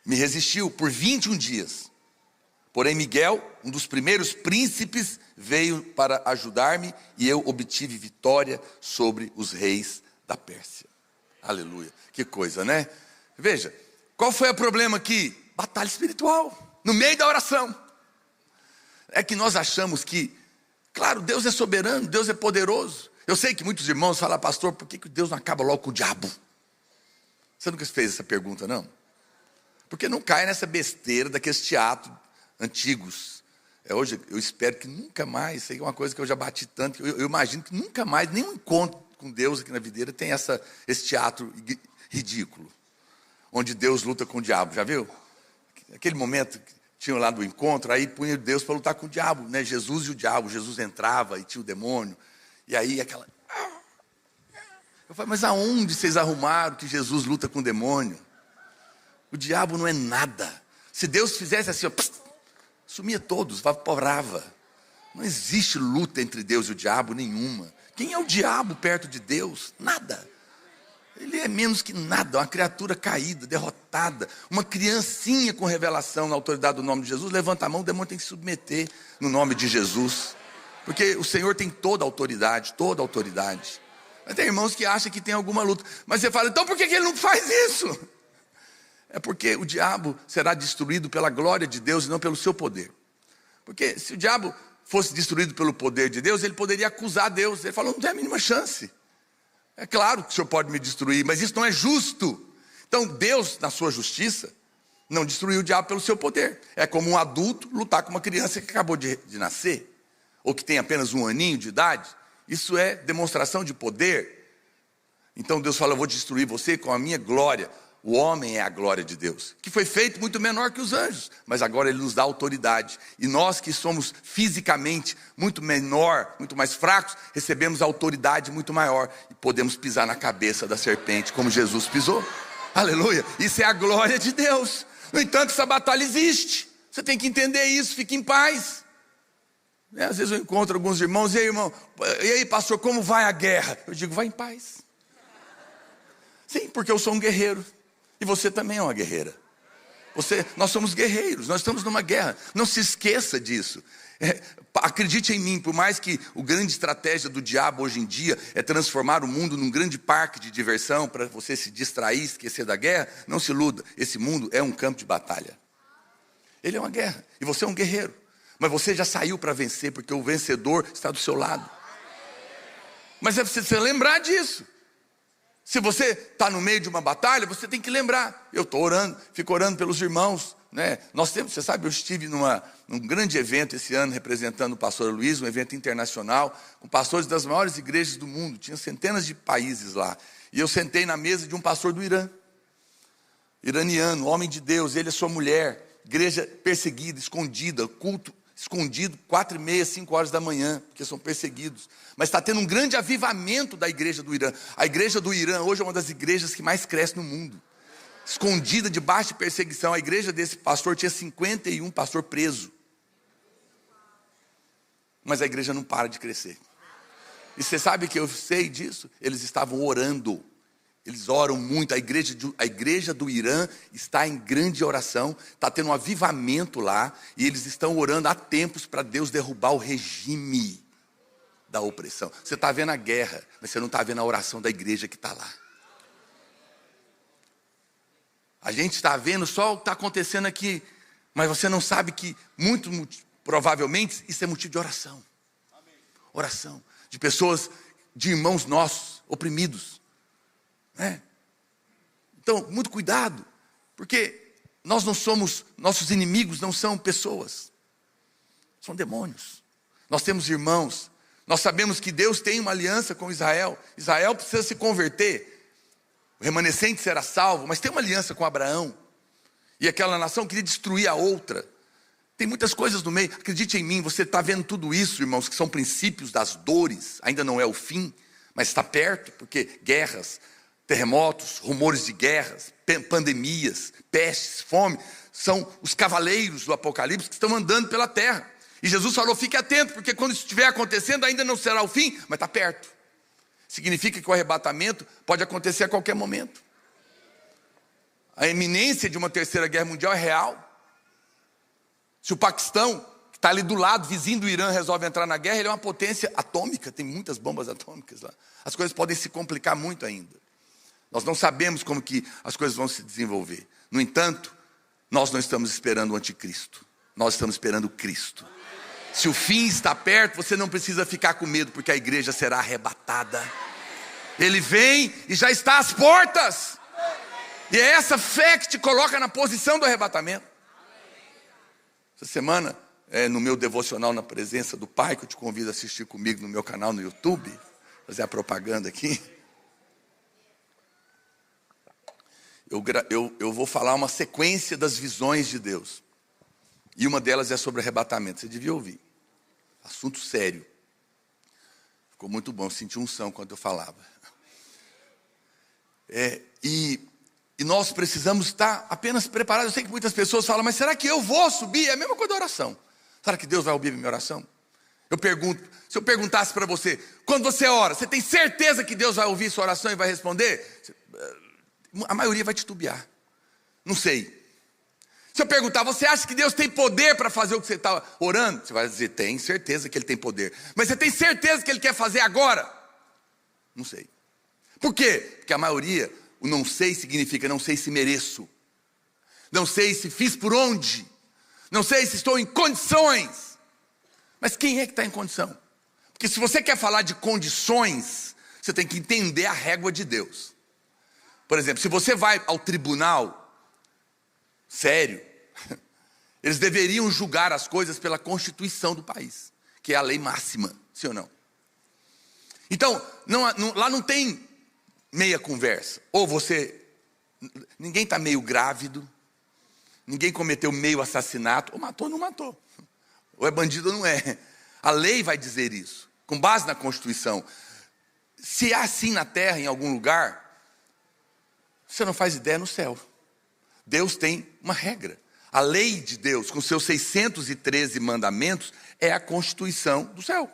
Me resistiu por 21 dias. Porém Miguel, um dos primeiros príncipes, veio para ajudar-me, e eu obtive vitória sobre os reis da Pérsia. Aleluia. Que coisa, né? Veja, qual foi o problema aqui? Batalha espiritual, no meio da oração. É que nós achamos que, claro, Deus é soberano, Deus é poderoso. Eu sei que muitos irmãos falam: pastor, por que Deus não acaba logo com o diabo? Você nunca fez essa pergunta, não? Porque não cai nessa besteira daqueles teatros antigos. Hoje eu espero que nunca mais, isso aí é uma coisa que eu já bati tanto, eu imagino que nunca mais, nenhum encontro com Deus aqui na videira tem esse teatro ridículo, onde Deus luta com o diabo. Já viu? Aquele momento que tinha lá do encontro, aí punha Deus para lutar com o diabo, né? Jesus e o diabo. Jesus entrava e tinha o demônio, e aí aquela... Eu falei: mas aonde vocês arrumaram que Jesus luta com o demônio? O diabo não é nada. Se Deus fizesse assim, ó, sumia todos, evaporava. Não existe luta entre Deus e o diabo nenhuma. Quem é o diabo perto de Deus? Nada. Ele é menos que nada, uma criatura caída, derrotada. Uma criancinha com revelação na autoridade do nome de Jesus. Levanta a mão, o demônio tem que se submeter no nome de Jesus. Porque o Senhor tem toda a autoridade, toda a autoridade. Mas tem irmãos que acham que tem alguma luta. Mas você fala: então por que ele não faz isso? É porque o diabo será destruído pela glória de Deus e não pelo seu poder. Porque se o diabo fosse destruído pelo poder de Deus, ele poderia acusar Deus. Ele falou: não tem a mínima chance. É claro que o Senhor pode me destruir, mas isso não é justo. Então Deus, na sua justiça, não destruiu o diabo pelo seu poder. É como um adulto lutar com uma criança que acabou de nascer, ou que tem apenas 1 aninho de idade. Isso é demonstração de poder. Então Deus fala: eu vou destruir você com a minha glória. O homem é a glória de Deus, que foi feito muito menor que os anjos, mas agora ele nos dá autoridade. E nós que somos fisicamente muito menor, muito mais fracos, recebemos autoridade muito maior e podemos pisar na cabeça da serpente como Jesus pisou. Aleluia! Isso é a glória de Deus. No entanto, essa batalha existe. Você tem que entender isso. Fique em paz. Às vezes eu encontro alguns irmãos: e aí, irmão, e aí, pastor, como vai a guerra? Eu digo: vai em paz. Sim, porque eu sou um guerreiro. E você também é uma guerreira. Nós somos guerreiros, nós estamos numa guerra. Não se esqueça disso. Acredite em mim, por mais que a grande estratégia do diabo hoje em dia é transformar o mundo num grande parque de diversão para você se distrair, esquecer da guerra, não se iluda. Esse mundo é um campo de batalha. Ele é uma guerra e você é um guerreiro. Mas você já saiu para vencer, porque o vencedor está do seu lado. Mas é preciso você lembrar disso. Se você está no meio de uma batalha, você tem que lembrar. Eu estou orando, fico orando pelos irmãos, né? Nós temos, você sabe, eu estive num grande evento esse ano, representando o pastor Luiz, um evento internacional, com pastores das maiores igrejas do mundo. Tinha centenas de países lá. E eu sentei na mesa de um pastor do Irã. Iraniano, homem de Deus, ele e sua mulher. Igreja perseguida, escondida, culto escondido, 4h30, 5 horas da manhã, porque são perseguidos. Mas está tendo um grande avivamento da igreja do Irã. A igreja do Irã hoje é uma das igrejas que mais cresce no mundo. Escondida, debaixo de perseguição. A igreja desse pastor tinha 51 pastor preso. Mas a igreja não para de crescer. E você sabe que eu sei disso? Eles estavam orando. Eles oram muito. A igreja do Irã está em grande oração. Está tendo um avivamento lá. E eles estão orando há tempos para Deus derrubar o regime da opressão. Você está vendo a guerra, mas você não está vendo a oração da igreja que está lá. A gente está vendo só o que está acontecendo aqui. Mas você não sabe que muito provavelmente isso é motivo de oração. Oração de pessoas, de irmãos nossos, oprimidos. Então, muito cuidado, porque nossos inimigos não são pessoas, são demônios. Nós temos irmãos, nós sabemos que Deus tem uma aliança com Israel. Israel precisa se converter, o remanescente será salvo, mas tem uma aliança com Abraão, e aquela nação queria destruir a outra. Tem muitas coisas no meio. Acredite em mim, você está vendo tudo isso, irmãos, que são princípios das dores. Ainda não é o fim, mas está perto, porque guerras, terremotos, rumores de guerras, pandemias, pestes, fome, são os cavaleiros do Apocalipse que estão andando pela terra. E Jesus falou, fique atento, porque quando isso estiver acontecendo, ainda não será o fim, mas está perto. Significa que o arrebatamento pode acontecer a qualquer momento. A iminência de uma terceira guerra mundial é real. Se o Paquistão, que está ali do lado, vizinho do Irã, resolve entrar na guerra, ele é uma potência atômica, tem muitas bombas atômicas lá. As coisas podem se complicar muito ainda. Nós não sabemos como que as coisas vão se desenvolver. No entanto, nós não estamos esperando o anticristo. Nós estamos esperando Cristo. Se o fim está perto, você não precisa ficar com medo, porque a igreja será arrebatada. Ele vem e já está às portas. E é essa fé que te coloca na posição do arrebatamento. Essa semana, no meu devocional na presença do Pai, que eu te convido a assistir comigo no meu canal no YouTube, fazer a propaganda aqui. Eu vou falar uma sequência das visões de Deus. E uma delas é sobre arrebatamento. Você devia ouvir. Assunto sério. Ficou muito bom, eu senti unção quando eu falava. E nós precisamos estar apenas preparados. Eu sei que muitas pessoas falam, mas será que eu vou subir? É a mesma coisa da oração. Será que Deus vai ouvir a minha oração? Eu pergunto, se eu perguntasse para você, quando você ora, você tem certeza que Deus vai ouvir sua oração e vai responder? A maioria vai titubear. Não sei. Se eu perguntar, você acha que Deus tem poder para fazer o que você está orando? Você vai dizer, tem certeza que Ele tem poder. Mas você tem certeza que Ele quer fazer agora? Não sei. Por quê? Porque a maioria, o não sei significa não sei se mereço. Não sei se fiz por onde. Não sei se estou em condições. Mas quem é que está em condição? Porque se você quer falar de condições, você tem que entender a régua de Deus. Por exemplo, se você vai ao tribunal, sério, eles deveriam julgar as coisas pela Constituição do país, que é a lei máxima, sim ou não? Então, lá não tem meia conversa. Ou ninguém está meio grávido, ninguém cometeu meio assassinato, ou matou ou não matou. Ou é bandido ou não é. A lei vai dizer isso, com base na Constituição. Se é assim na terra, em algum lugar, você não faz ideia no céu. Deus tem uma regra. A lei de Deus, com seus 613 mandamentos, é a Constituição do céu.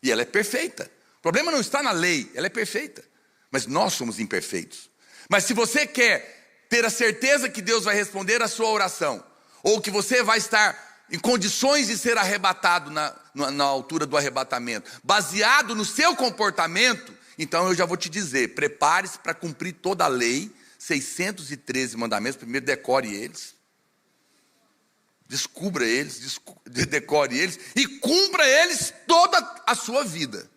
E ela é perfeita. O problema não está na lei, ela é perfeita. Mas nós somos imperfeitos. Mas se você quer ter a certeza que Deus vai responder a sua oração, ou que você vai estar em condições de ser arrebatado na altura do arrebatamento, baseado no seu comportamento, então eu já vou te dizer, prepare-se para cumprir toda a lei, 613 mandamentos, primeiro decore eles, descubra eles, decore eles, e cumpra eles toda a sua vida,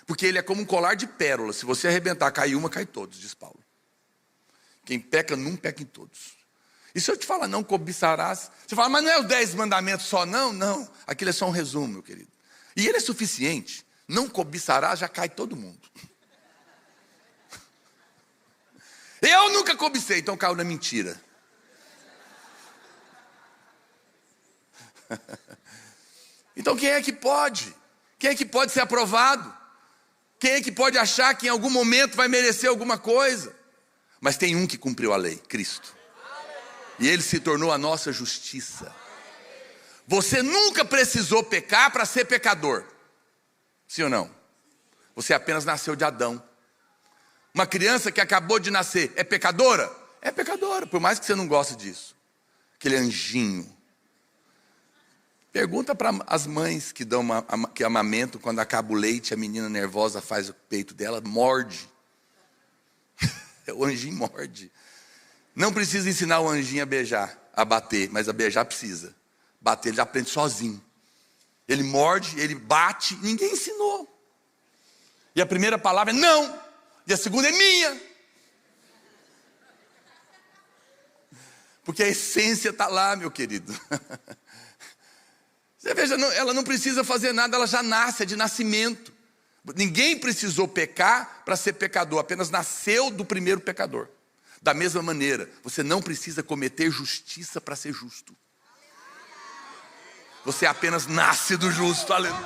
porque ele é como um colar de pérolas, se você arrebentar, cai uma, cai todos, diz Paulo. Quem peca num, peca em todos. E se eu te falar, não cobiçarás, você fala, mas não é os 10 mandamentos só, não, não, aquilo é só um resumo, meu querido. E ele é suficiente, não cobiçarás, já cai todo mundo. Eu nunca cobicei, então caiu na mentira. Então quem é que pode? Quem é que pode ser aprovado? Quem é que pode achar que em algum momento vai merecer alguma coisa? Mas tem um que cumpriu a lei, Cristo. E ele se tornou a nossa justiça. Você nunca precisou pecar para ser pecador. Sim ou não? Você apenas nasceu de Adão. Uma criança que acabou de nascer é pecadora? É pecadora, por mais que você não goste disso. Aquele anjinho. Pergunta para as mães que amamentam, quando acaba o leite, a menina nervosa faz o peito dela, morde. O anjinho morde. Não precisa ensinar o anjinho a beijar, a bater, mas a beijar precisa. Bater, ele já aprende sozinho. Ele morde, ele bate, ninguém ensinou. E a primeira palavra é não, e a segunda é minha. Porque a essência está lá, meu querido. Você veja, ela não precisa fazer nada, ela já nasce, é de nascimento. Ninguém precisou pecar para ser pecador, apenas nasceu do primeiro pecador. Da mesma maneira, você não precisa cometer justiça para ser justo. Você apenas nasce do justo, aleluia.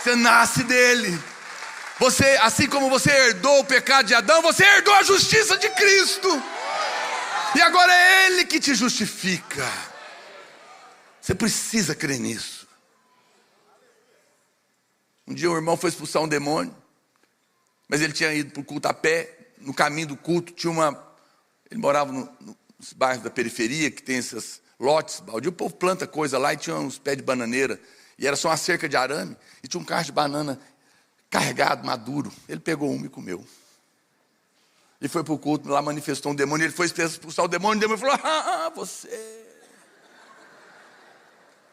Você nasce dele. Você, assim como você herdou o pecado de Adão, você herdou a justiça de Cristo. E agora é ele que te justifica. Você precisa crer nisso. Um dia o irmão foi expulsar um demônio, mas ele tinha ido para o culto a pé. No caminho do culto tinha ele morava nos bairros da periferia, que tem esses lotes, baldio. O povo planta coisa lá e tinha uns pés de bananeira, e era só uma cerca de arame, e tinha um cacho de banana carregado, maduro. Ele pegou uma e comeu. Ele foi para o culto, lá manifestou um demônio, ele foi expulsar o demônio falou, você,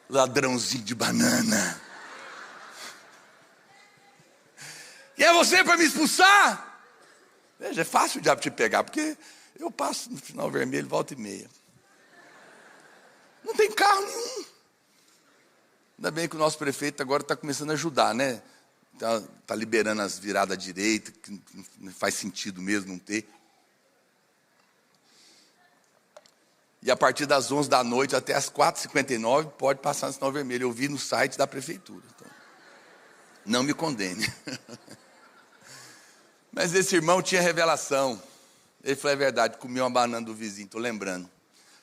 ladrãozinho de banana. E é você para me expulsar? Veja, é fácil o diabo te pegar, porque eu passo no sinal vermelho, volta e meia. Não tem carro nenhum. Ainda bem que o nosso prefeito agora está começando a ajudar, né? Está liberando as viradas à direita, que não faz sentido mesmo não ter. E a partir das 11 da noite até as 4h59 pode passar no sinal vermelho. Eu vi no site da prefeitura. Então, não me condene. Mas esse irmão tinha revelação. Ele falou, é verdade, comi uma banana do vizinho, estou lembrando.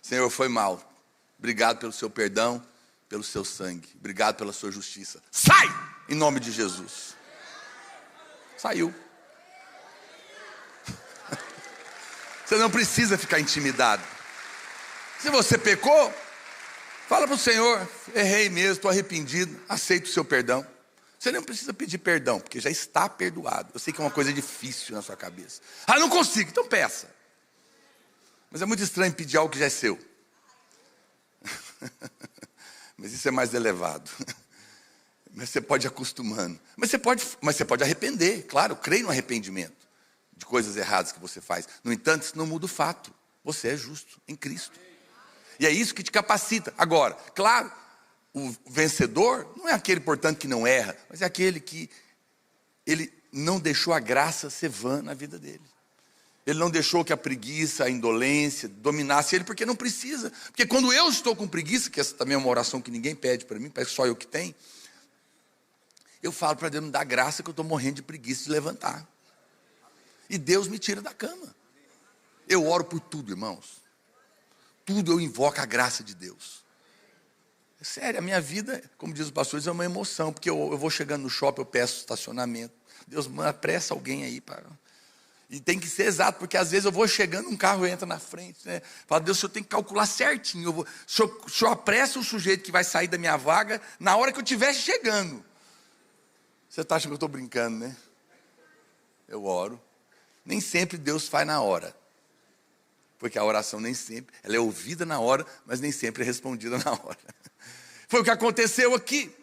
Senhor, foi mal. Obrigado pelo seu perdão, pelo seu sangue. Obrigado pela sua justiça. Sai! Em nome de Jesus. Saiu. Você não precisa ficar intimidado. Se você pecou, fala para o Senhor, errei mesmo, estou arrependido, aceito o seu perdão. Você não precisa pedir perdão, porque já está perdoado. Eu sei que é uma coisa difícil na sua cabeça. Ah, não consigo, então peça. Mas é muito estranho pedir algo que já é seu. Mas isso é mais elevado. Mas você pode ir acostumando. Mas você pode arrepender, claro, creio no arrependimento de coisas erradas que você faz. No entanto, isso não muda o fato. Você é justo em Cristo. E é isso que te capacita. Agora, claro, o vencedor não é aquele, portanto, que não erra, mas é aquele que ele não deixou a graça ser vã na vida dele. Ele não deixou que a preguiça, a indolência dominasse ele, porque não precisa. Porque quando eu estou com preguiça, que essa também é uma oração que ninguém pede para mim, parece que só eu que tenho, eu falo para Deus, me dá graça que eu estou morrendo de preguiça de levantar. E Deus me tira da cama. Eu oro por tudo, irmãos. Tudo eu invoco a graça de Deus. É sério, a minha vida, como diz os pastores, é uma emoção. Porque eu vou chegando no shopping, eu peço estacionamento. Deus, apressa alguém aí para... E tem que ser exato, porque às vezes eu vou chegando, um carro entra na frente, né? Fala, Deus, o senhor tem que calcular certinho. O senhor apressa o sujeito que vai sair da minha vaga na hora que eu estiver chegando. Você está achando que eu estou brincando, né? Eu oro. Nem sempre Deus faz na hora. Porque a oração nem sempre, ela é ouvida na hora, mas nem sempre é respondida na hora. Foi o que aconteceu aqui.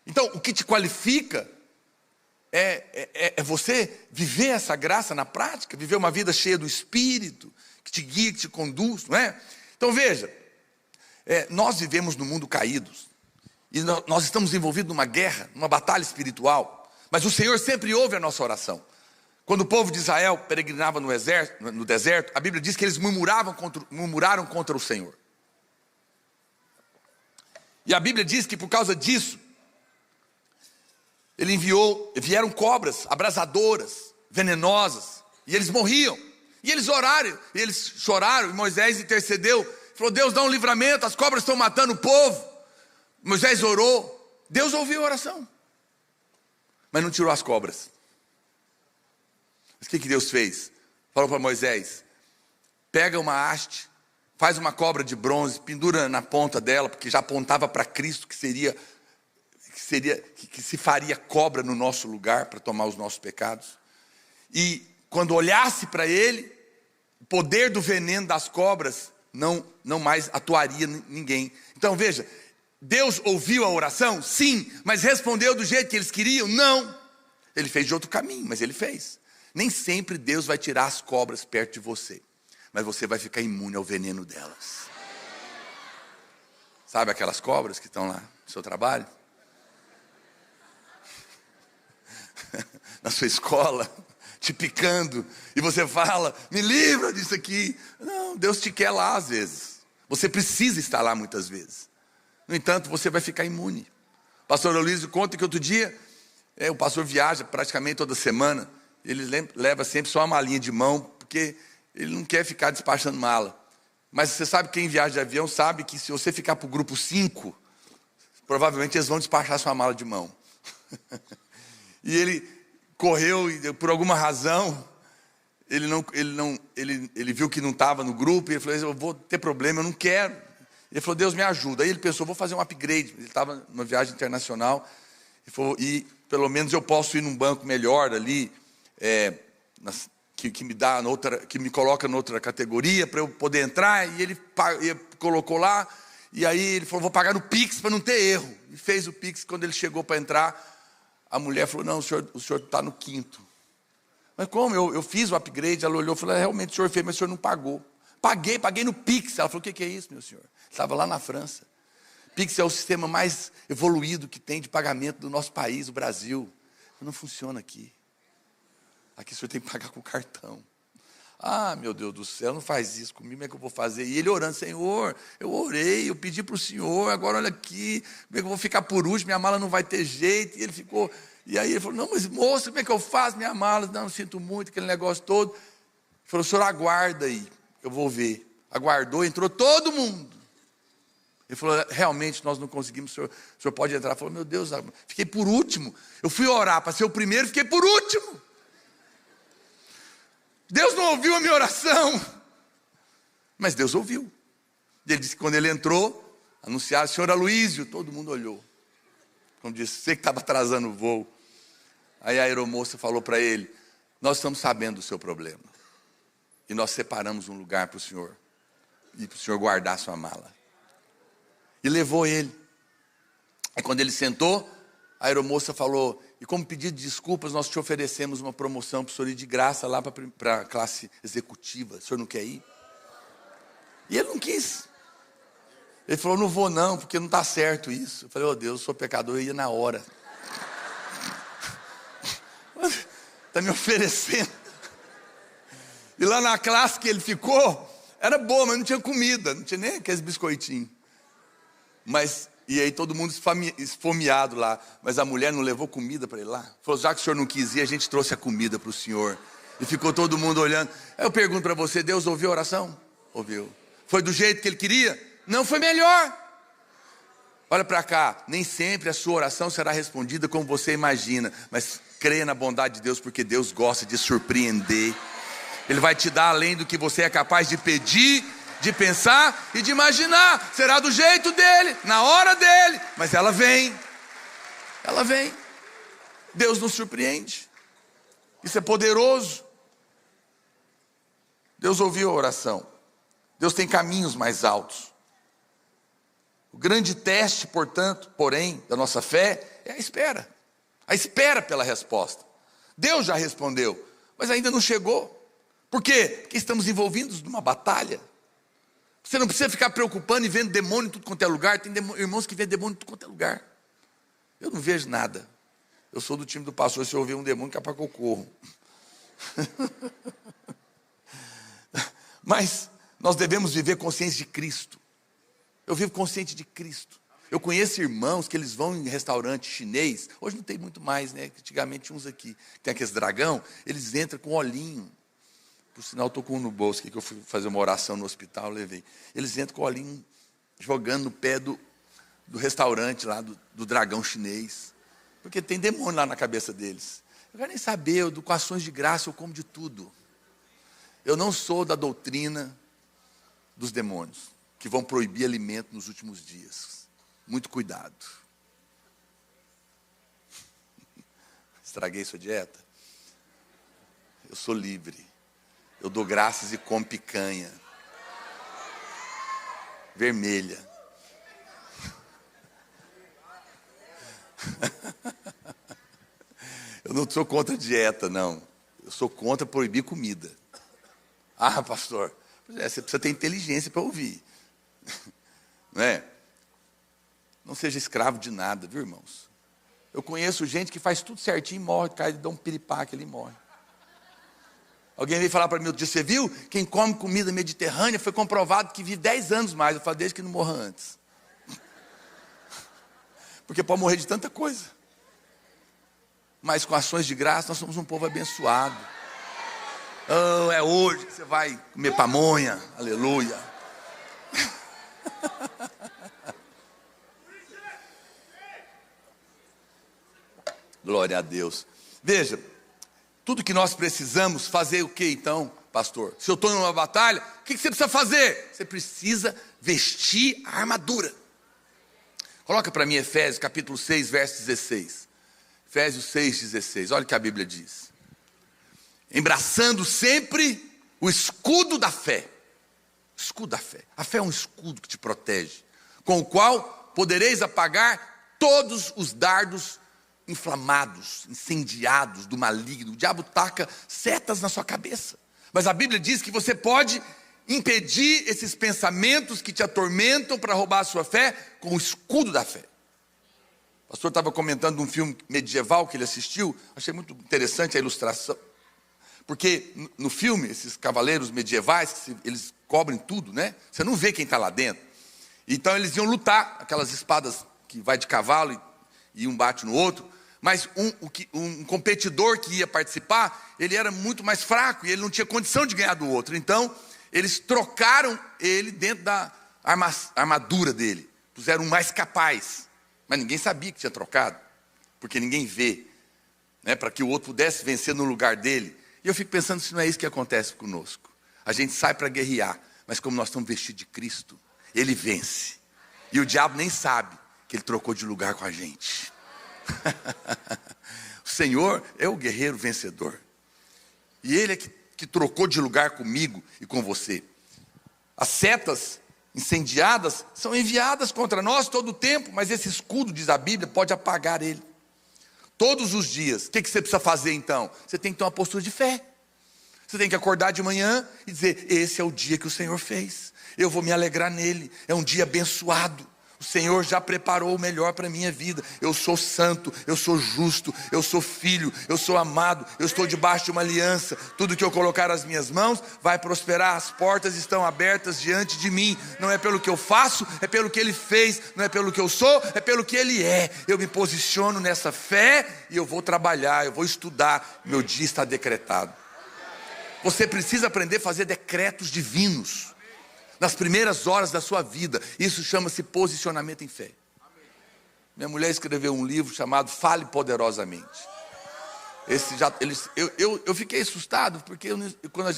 Então, o que te qualifica é você viver essa graça na prática, viver uma vida cheia do Espírito, que te guia, que te conduz, não é? Então veja, nós vivemos num mundo caídos, e nós estamos envolvidos numa guerra, numa batalha espiritual, mas o Senhor sempre ouve a nossa oração. Quando o povo de Israel peregrinava no deserto, a Bíblia diz que eles murmuraram contra o Senhor. E a Bíblia diz que por causa disso, vieram cobras abrasadoras, venenosas, e eles morriam. E eles oraram, e eles choraram, e Moisés intercedeu, falou, Deus dá um livramento, as cobras estão matando o povo. Moisés orou, Deus ouviu a oração, mas não tirou as cobras. Mas o que Deus fez? Falou para Moisés, pega uma haste, faz uma cobra de bronze, pendura na ponta dela, porque já apontava para Cristo que se faria cobra no nosso lugar para tomar os nossos pecados. E quando olhasse para ele, o poder do veneno das cobras não mais atuaria em ninguém. Então veja, Deus ouviu a oração? Sim, mas respondeu do jeito que eles queriam? Não. Ele fez de outro caminho, mas ele fez. Nem sempre Deus vai tirar as cobras perto de você, mas você vai ficar imune ao veneno delas. Sabe aquelas cobras que estão lá no seu trabalho? Na sua escola, te picando, e você fala, me livra disso aqui. Não, Deus te quer lá às vezes. Você precisa estar lá muitas vezes. No entanto, você vai ficar imune. O pastor Aloysio conta que outro dia, o pastor viaja praticamente toda semana, ele leva sempre só uma malinha de mão, porque ele não quer ficar despachando mala. Mas você sabe, quem viaja de avião sabe que se você ficar para o grupo 5, provavelmente eles vão despachar sua mala de mão. E ele correu e por alguma razão, ele viu que não estava no grupo, e ele falou, eu vou ter problema, eu não quero. Ele falou, Deus me ajuda. Aí ele pensou, vou fazer um upgrade. Ele estava numa viagem internacional, e pelo menos eu posso ir num banco melhor ali, que me coloca em outra categoria para eu poder entrar. E ele colocou lá, e aí ele falou, vou pagar no Pix para não ter erro. E fez o Pix. Quando ele chegou para entrar, a mulher falou, não, o senhor está no 5º. Mas como? Eu fiz o upgrade. Ela olhou e falou, realmente o senhor fez, mas o senhor não pagou. Paguei no Pix. Ela falou, o que é isso, meu senhor? Estava lá na França. Pix é o sistema mais evoluído que tem de pagamento do nosso país, o Brasil. Não funciona aqui. Aqui o senhor tem que pagar com cartão. Ah, meu Deus do céu, não faz isso comigo, como é que eu vou fazer? E ele orando, Senhor, eu orei, eu pedi para o Senhor, agora olha aqui, como é que eu vou ficar por último, minha mala não vai ter jeito. E ele ficou, e aí ele falou, não, mas moço, como é que eu faço minha mala? Não, sinto muito, aquele negócio todo. Ele falou, o senhor aguarda aí, eu vou ver. Aguardou, entrou todo mundo. Ele falou, realmente nós não conseguimos, o senhor pode entrar. Ele falou, meu Deus, fiquei por último. Eu fui orar para ser o primeiro, fiquei por último. Deus não ouviu a minha oração, mas Deus ouviu. Ele disse que quando ele entrou, anunciaram, senhor Aloysio, todo mundo olhou. Como disse, você que estava atrasando o voo. Aí a aeromoça falou para ele, nós estamos sabendo do seu problema. E nós separamos um lugar para o senhor, e para o senhor guardar sua mala. E levou ele. Aí quando ele sentou, a aeromoça falou, e como pedido de desculpas, nós te oferecemos uma promoção para o senhor ir de graça lá para a classe executiva. O senhor não quer ir? E ele não quis. Ele falou, não vou não, porque não está certo isso. Eu falei, oh Deus, eu sou pecador, eu ia na hora. Está me oferecendo. E lá na classe que ele ficou, era boa, mas não tinha comida, não tinha nem aqueles biscoitinhos. E aí todo mundo esfomeado lá. Mas a mulher não levou comida para ele lá. Falou, já que o senhor não quis ir, a gente trouxe a comida para o senhor. E ficou todo mundo olhando. Aí eu pergunto para você, Deus ouviu a oração? Ouviu. Foi do jeito que ele queria? Não, foi melhor. Olha para cá, nem sempre a sua oração será respondida como você imagina. Mas Creia na bondade de Deus, porque Deus gosta de surpreender. Ele vai te dar além do que você é capaz de pedir, de pensar e de imaginar. Será do jeito dele, na hora dele, mas ela vem. Ela vem. Deus nos surpreende. Isso é poderoso. Deus ouviu a oração. Deus tem caminhos mais altos. O grande teste, portanto, porém, da nossa fé é a espera. A espera pela resposta. Deus já respondeu, mas ainda não chegou. Por quê? Porque estamos envolvidos numa batalha. Você não precisa ficar preocupando e vendo demônio em tudo quanto é lugar. Tem irmãos que vêem demônio em tudo quanto é lugar. Eu não vejo nada. Eu sou do time do pastor, se eu ver um demônio, capaz que eu corro. Mas nós devemos viver conscientes de Cristo. Eu vivo consciente de Cristo. Eu conheço irmãos que eles vão em restaurante chinês. Hoje não tem muito mais, né? Antigamente tinha uns aqui. Tem aqueles dragão, eles entram com olhinho. Por sinal, estou com um no bolso aqui, que eu fui fazer uma oração no hospital, levei. Eles entram com o olhinho jogando no pé do restaurante lá, do dragão chinês. Porque tem demônio lá na cabeça deles. Eu quero nem saber, com ações de graça eu como de tudo. Eu não sou da doutrina dos demônios, que vão proibir alimento nos últimos dias. Muito cuidado. Estraguei sua dieta? Eu sou livre. Eu dou graças e como picanha. Vermelha. Eu não sou contra dieta, não. Eu sou contra proibir comida. Ah, pastor, você precisa ter inteligência para ouvir. Não é? Não seja escravo de nada, viu, irmãos? Eu conheço gente que faz tudo certinho e morre, cai, dá um piripaque, ele morre. Alguém veio falar para mim outro dia, você viu? Quem come comida mediterrânea foi comprovado que vive 10 anos mais. Eu falo, desde que não morra antes. Porque pode morrer de tanta coisa. Mas com ações de graça, nós somos um povo abençoado. Oh, é hoje que você vai comer pamonha. Aleluia. Glória a Deus. Veja, tudo que nós precisamos fazer o que então, pastor? Se eu estou numa batalha, o que você precisa fazer? Você precisa vestir a armadura. Coloca para mim Efésios capítulo 6, verso 16. Efésios 6, 16. Olha o que a Bíblia diz. Embraçando sempre o escudo da fé. Escudo da fé. A fé é um escudo que te protege, com o qual podereis apagar todos os dardos inflamados, incendiados do maligno. O diabo taca setas na sua cabeça. Mas a Bíblia diz que você pode impedir esses pensamentos que te atormentam para roubar a sua fé com o escudo da fé. O pastor estava comentando um filme medieval que ele assistiu. Achei muito interessante a ilustração. Porque no filme, esses cavaleiros medievais, eles cobrem tudo, né? Você não vê quem está lá dentro. Então eles iam lutar, aquelas espadas que vai de cavalo e um bate no outro. Mas um competidor que ia participar, ele era muito mais fraco e ele não tinha condição de ganhar do outro. Então, eles trocaram ele dentro da armadura dele. Puseram um mais capaz. Mas ninguém sabia que tinha trocado, porque ninguém vê, né, para que o outro pudesse vencer no lugar dele. E eu fico pensando se não é isso que acontece conosco. A gente sai para guerrear, mas como nós estamos vestidos de Cristo, ele vence. E o diabo nem sabe que ele trocou de lugar com a gente. O Senhor é o guerreiro vencedor. E Ele é que trocou de lugar comigo e com você. As setas incendiadas são enviadas contra nós todo o tempo, mas esse escudo, diz a Bíblia, pode apagar ele. Todos os dias. O que você precisa fazer então? Você tem que ter uma postura de fé. Você tem que acordar de manhã e dizer, esse é o dia que o Senhor fez. Eu vou me alegrar nele. É um dia abençoado. O Senhor já preparou o melhor para a minha vida. Eu sou santo, eu sou justo, eu sou filho, eu sou amado, eu estou debaixo de uma aliança. Tudo que eu colocar as minhas mãos vai prosperar. As portas estão abertas diante de mim. Não é pelo que eu faço, é pelo que Ele fez. Não é pelo que eu sou, é pelo que Ele é. Eu me posiciono nessa fé e eu vou trabalhar, eu vou estudar. Meu dia está decretado. Você precisa aprender a fazer decretos divinos nas primeiras horas da sua vida. Isso chama-se posicionamento em fé. Minha mulher escreveu um livro chamado Fale Poderosamente. Eu fiquei assustado, porque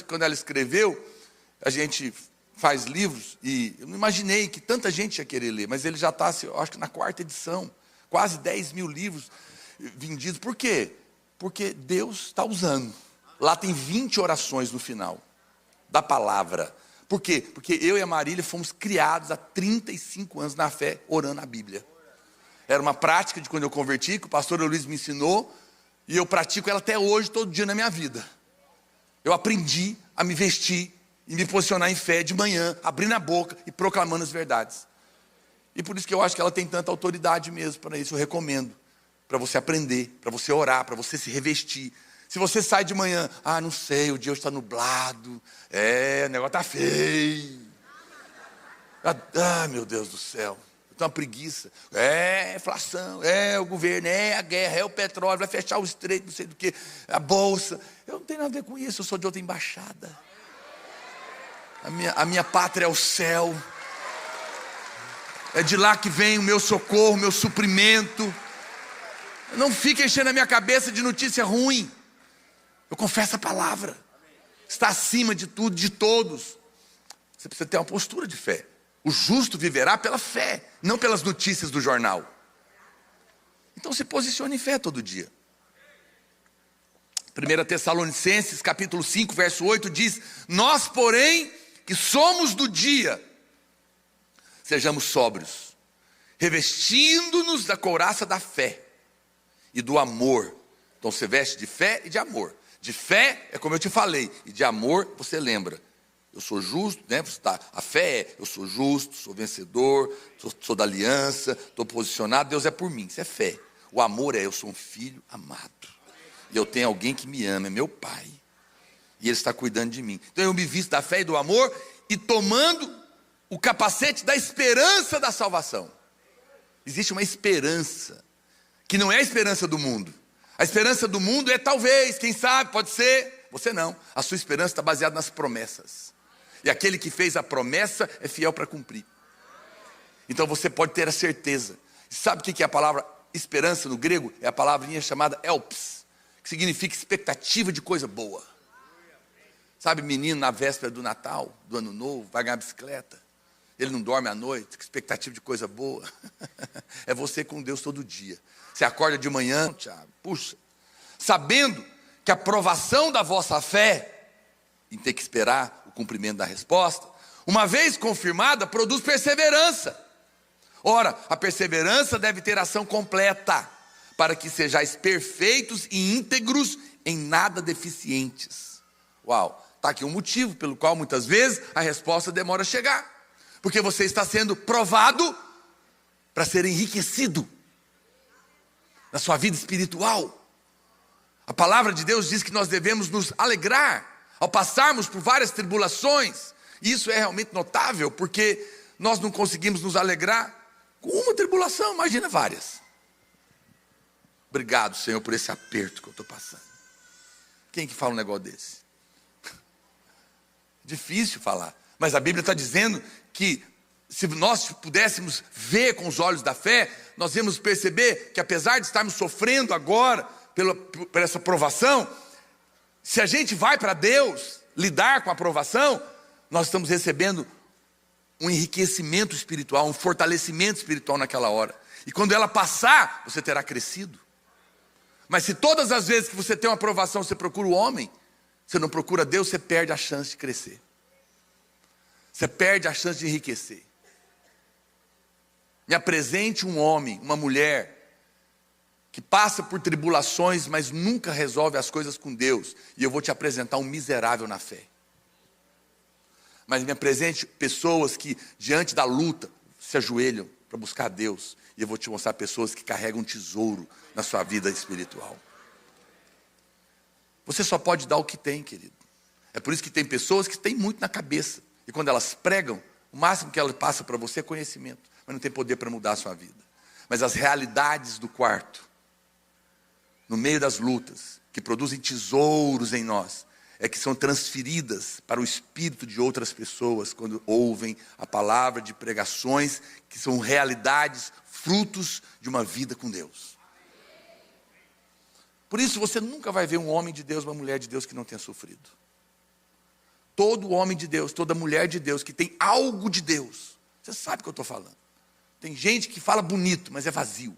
quando ela escreveu, a gente faz livros, e eu não imaginei que tanta gente ia querer ler, mas ele já está, eu acho que na 4ª edição, quase 10 mil livros vendidos. Por quê? Porque Deus está usando. Lá tem 20 orações no final da palavra. Por quê? Porque eu e a Marília fomos criados há 35 anos na fé, orando a Bíblia. Era uma prática de quando eu converti, que o pastor Luiz me ensinou, e eu pratico ela até hoje, todo dia na minha vida. Eu aprendi a me vestir e me posicionar em fé de manhã, abrindo a boca e proclamando as verdades. E por isso que eu acho que ela tem tanta autoridade mesmo para isso. Eu recomendo, para você aprender, para você orar, para você se revestir. Se você sai de manhã, não sei, o dia está nublado, o negócio está feio. Meu Deus do céu, eu tenho uma preguiça. Inflação, o governo, a guerra, o petróleo, vai fechar o estreito, não sei do que, a bolsa. Eu não tenho nada a ver com isso, eu sou de outra embaixada. A minha pátria é o céu. É de lá que vem o meu socorro, o meu suprimento. Não fica enchendo a minha cabeça de notícia ruim. Eu confesso a palavra. Está acima de tudo, de todos. Você precisa ter uma postura de fé. O justo viverá pela fé, não pelas notícias do jornal. Então se posicione em fé todo dia. 1 Tessalonicenses, capítulo 5, verso 8, diz: nós, porém, que somos do dia, sejamos sóbrios, revestindo-nos da couraça da fé e do amor. Então você veste de fé e de amor. De fé é como eu te falei, e de amor você lembra. Eu sou justo, né? A fé é, eu sou justo, sou vencedor, sou da aliança, estou posicionado, Deus é por mim, isso é fé. O amor é, eu sou um filho amado, e eu tenho alguém que me ama, é meu pai, e Ele está cuidando de mim. Então eu me visto da fé e do amor, e tomando o capacete da esperança da salvação. Existe uma esperança, que não é a esperança do mundo. A esperança do mundo é talvez, quem sabe, pode ser. Você não, a sua esperança está baseada nas promessas. E aquele que fez a promessa é fiel para cumprir. Então você pode ter a certeza. Sabe o que é a palavra esperança no grego? É a palavrinha chamada elpis, que significa expectativa de coisa boa. Sabe, menino na véspera do Natal, do Ano Novo, vai ganhar bicicleta. Ele não dorme à noite, com expectativa de coisa boa. É você com Deus todo dia. Você acorda de manhã, Tiago, puxa, sabendo que a provação da vossa fé, em ter que esperar o cumprimento da resposta, uma vez confirmada, produz perseverança. Ora, a perseverança deve ter ação completa, para que sejais perfeitos e íntegros, em nada deficientes. Uau, está aqui um motivo pelo qual muitas vezes a resposta demora a chegar. Porque você está sendo provado para ser enriquecido na sua vida espiritual. A palavra de Deus diz que nós devemos nos alegrar ao passarmos por várias tribulações. E isso é realmente notável, porque nós não conseguimos nos alegrar com uma tribulação, imagina várias. Obrigado, Senhor, por esse aperto que eu estou passando. Quem que fala um negócio desse? Difícil falar, mas a Bíblia está dizendo que se nós pudéssemos ver com os olhos da fé, nós íamos perceber que apesar de estarmos sofrendo agora por essa provação, se a gente vai para Deus lidar com a provação, nós estamos recebendo um enriquecimento espiritual, um fortalecimento espiritual naquela hora. E quando ela passar, você terá crescido. Mas se todas as vezes que você tem uma provação, você procura o homem, você não procura Deus, você perde a chance de crescer. Você perde a chance de enriquecer. Me apresente um homem, uma mulher, que passa por tribulações, mas nunca resolve as coisas com Deus, e eu vou te apresentar um miserável na fé. Mas me apresente pessoas que, diante da luta, se ajoelham para buscar Deus, e eu vou te mostrar pessoas que carregam um tesouro na sua vida espiritual. Você só pode dar o que tem, querido. É por isso que tem pessoas que têm muito na cabeça, e quando elas pregam, o máximo que ela passa para você é conhecimento, mas não tem poder para mudar a sua vida. Mas as realidades do quarto, no meio das lutas, que produzem tesouros em nós, é que são transferidas para o espírito de outras pessoas, quando ouvem a palavra de pregações, que são realidades, frutos de uma vida com Deus. Por isso você nunca vai ver um homem de Deus, uma mulher de Deus que não tenha sofrido. Todo homem de Deus, toda mulher de Deus que tem algo de Deus, você sabe o que eu estou falando. Tem gente que fala bonito, mas é vazio.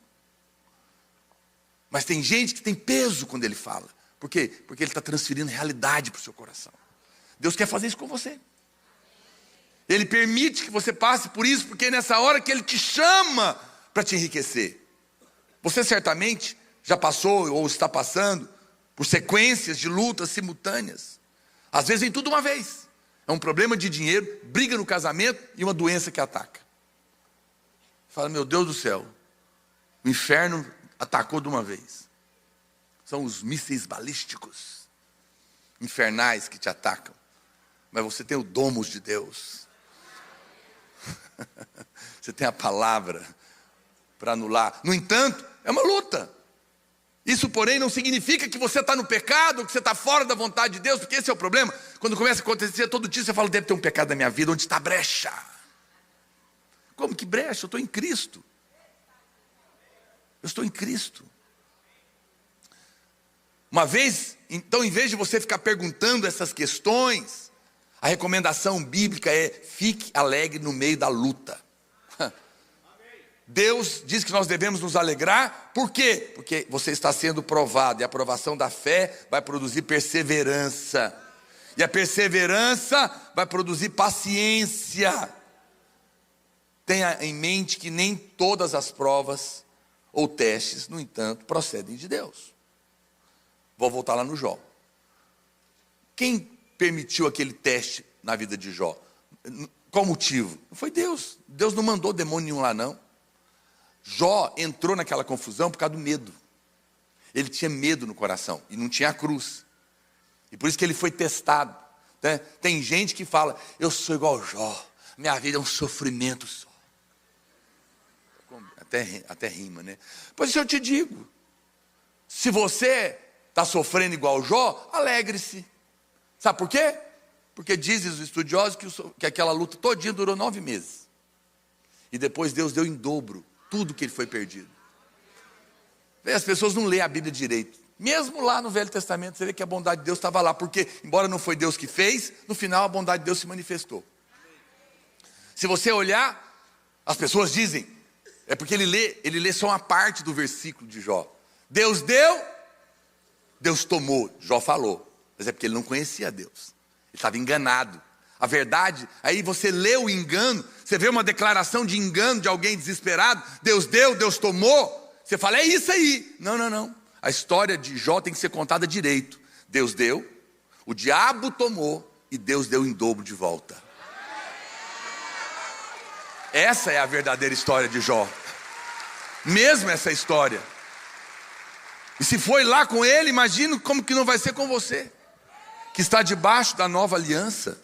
Mas tem gente que tem peso quando ele fala. Por quê? Porque ele está transferindo realidade para o seu coração. Deus quer fazer isso com você. Ele permite que você passe por isso, porque é nessa hora que Ele te chama para te enriquecer. Você certamente já passou ou está passando por sequências de lutas simultâneas. Às vezes em tudo uma vez. É um problema de dinheiro, briga no casamento e uma doença que ataca. Fala, meu Deus do céu, o inferno atacou de uma vez. São os mísseis balísticos infernais que te atacam. Mas você tem o domos de Deus. Você tem a palavra para anular. No entanto, é uma luta. Isso, porém, não significa que você está no pecado, ou que você está fora da vontade de Deus, porque esse é o problema. Quando começa a acontecer todo dia, você fala, deve ter um pecado na minha vida, onde está a brecha? Como que brecha? Eu estou em Cristo. Eu estou em Cristo. Uma vez, então, em vez de você ficar perguntando essas questões, a recomendação bíblica é, fique alegre no meio da luta. Deus diz que nós devemos nos alegrar, por quê? Porque você está sendo provado, e a provação da fé vai produzir perseverança. E a perseverança vai produzir paciência. Tenha em mente que nem todas as provas ou testes, no entanto, procedem de Deus. Vou voltar lá no Jó. Quem permitiu aquele teste na vida de Jó? Qual motivo? Foi Deus. Deus não mandou demônio nenhum lá, não. Jó entrou naquela confusão por causa do medo. Ele tinha medo no coração e não tinha a cruz. E por isso que ele foi testado. Né? Tem gente que fala, eu sou igual Jó, minha vida é um sofrimento só. Até rima, né? Pois eu te digo, se você está sofrendo igual Jó, alegre-se. Sabe por quê? Porque dizem os estudiosos que aquela luta todinha durou 9 meses. E depois Deus deu em dobro tudo que ele foi perdido. As pessoas não lêem a Bíblia direito. Mesmo lá no Velho Testamento, você vê que a bondade de Deus estava lá. Porque, embora não foi Deus que fez, no final a bondade de Deus se manifestou. Se você olhar, as pessoas dizem, é porque ele lê só uma parte do versículo de Jó. Deus deu, Deus tomou. Jó falou, mas é porque ele não conhecia Deus. Ele estava enganado. A verdade, aí você lê o engano, você vê uma declaração de engano de alguém desesperado, Deus deu, Deus tomou, você fala, é isso aí. Não. A história de Jó tem que ser contada direito. Deus deu, o diabo tomou e Deus deu em dobro de volta. Essa é a verdadeira história de Jó. Mesmo essa história. E se foi lá com ele, imagina como que não vai ser com você, que está debaixo da nova aliança.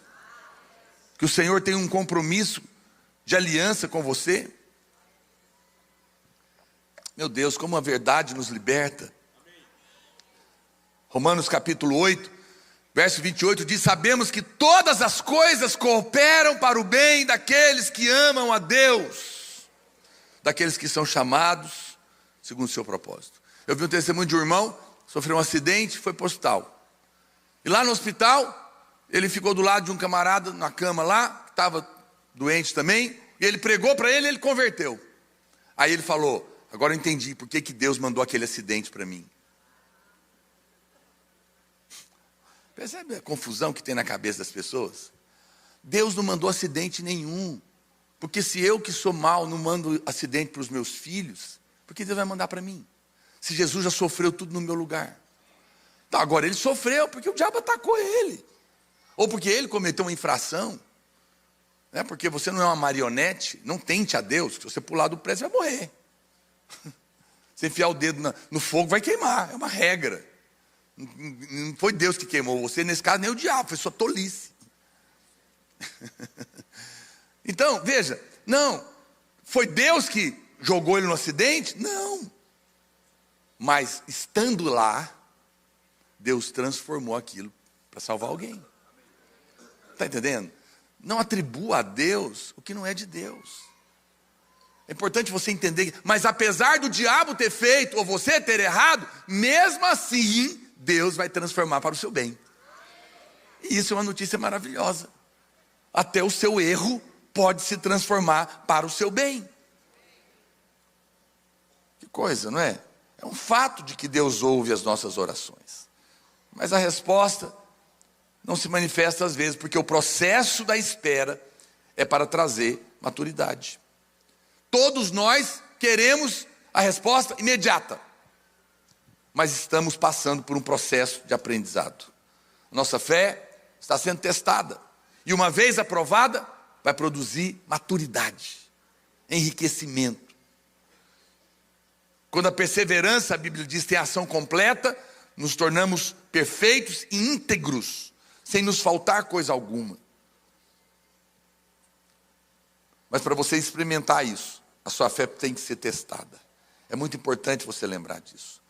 Que o Senhor tem um compromisso de aliança com você. Meu Deus, como a verdade nos liberta. Romanos capítulo 8, verso 28 diz, sabemos que todas as coisas cooperam para o bem daqueles que amam a Deus, daqueles que são chamados segundo o seu propósito. Eu vi um testemunho de um irmão, sofreu um acidente, foi para o hospital. E lá no hospital, ele ficou do lado de um camarada na cama lá, que estava doente também, e ele pregou para ele e ele converteu. Aí ele falou, agora eu entendi por que Deus mandou aquele acidente para mim. Percebe a confusão que tem na cabeça das pessoas? Deus não mandou acidente nenhum. Porque se eu que sou mau não mando acidente para os meus filhos, por que Deus vai mandar para mim? Se Jesus já sofreu tudo no meu lugar. Então, agora ele sofreu porque o diabo atacou ele. Ou porque ele cometeu uma infração. Né? Porque você não é uma marionete, não tente a Deus. Se você pular do prédio, você vai morrer. Se enfiar o dedo no fogo, vai queimar. É uma regra. Não foi Deus que queimou você, nesse caso nem o diabo, foi sua tolice. Então, veja, não, foi Deus que jogou ele no acidente? Não. Mas estando lá, Deus transformou aquilo para salvar alguém. Está entendendo? Não atribua a Deus o que não é de Deus. É importante você entender, mas apesar do diabo ter feito, ou você ter errado, mesmo assim, Deus vai transformar para o seu bem. E isso é uma notícia maravilhosa. Até o seu erro pode se transformar para o seu bem. Que coisa, não é? É um fato de que Deus ouve as nossas orações. Mas a resposta não se manifesta às vezes, porque o processo da espera é para trazer maturidade. Todos nós queremos a resposta imediata, mas estamos passando por um processo de aprendizado. Nossa fé está sendo testada, e uma vez aprovada, vai produzir maturidade, enriquecimento. Quando a perseverança, a Bíblia diz, tem ação completa, nos tornamos perfeitos e íntegros, sem nos faltar coisa alguma. Mas para você experimentar isso, a sua fé tem que ser testada. É muito importante você lembrar disso.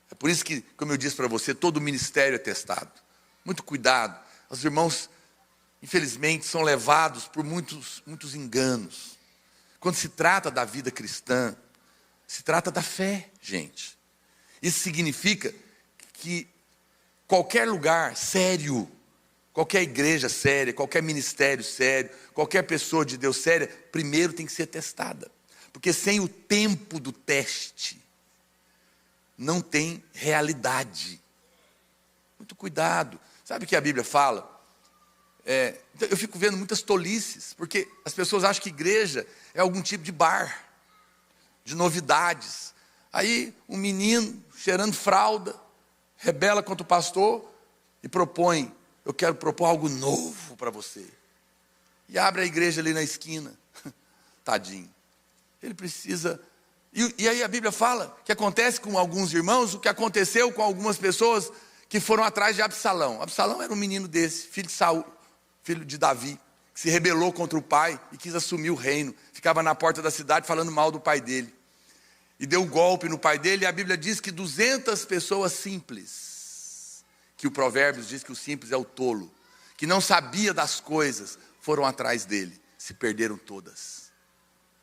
É por isso que, como eu disse para você, todo ministério é testado. Muito cuidado. Os irmãos, infelizmente, são levados por muitos enganos. Quando se trata da vida cristã, se trata da fé, gente. Isso significa que qualquer lugar sério, qualquer igreja séria, qualquer ministério sério, qualquer pessoa de Deus séria, primeiro tem que ser testada. Porque sem o tempo do teste, não tem realidade. Muito cuidado. Sabe o que a Bíblia fala? Eu fico vendo muitas tolices, porque as pessoas acham que igreja é algum tipo de bar, de novidades. Aí um menino cheirando fralda, rebela contra o pastor e propõe, eu quero propor algo novo para você. E abre a igreja ali na esquina. Tadinho. Ele precisa... E aí a Bíblia fala que acontece com alguns irmãos o que aconteceu com algumas pessoas que foram atrás de Absalão. Absalão era um menino desse, filho de Saul, filho de Davi, que se rebelou contra o pai e quis assumir o reino. Ficava na porta da cidade falando mal do pai dele. E deu um golpe no pai dele, e a Bíblia diz que 200 pessoas simples, que o Provérbios diz que o simples é o tolo, que não sabia das coisas, foram atrás dele, se perderam todas.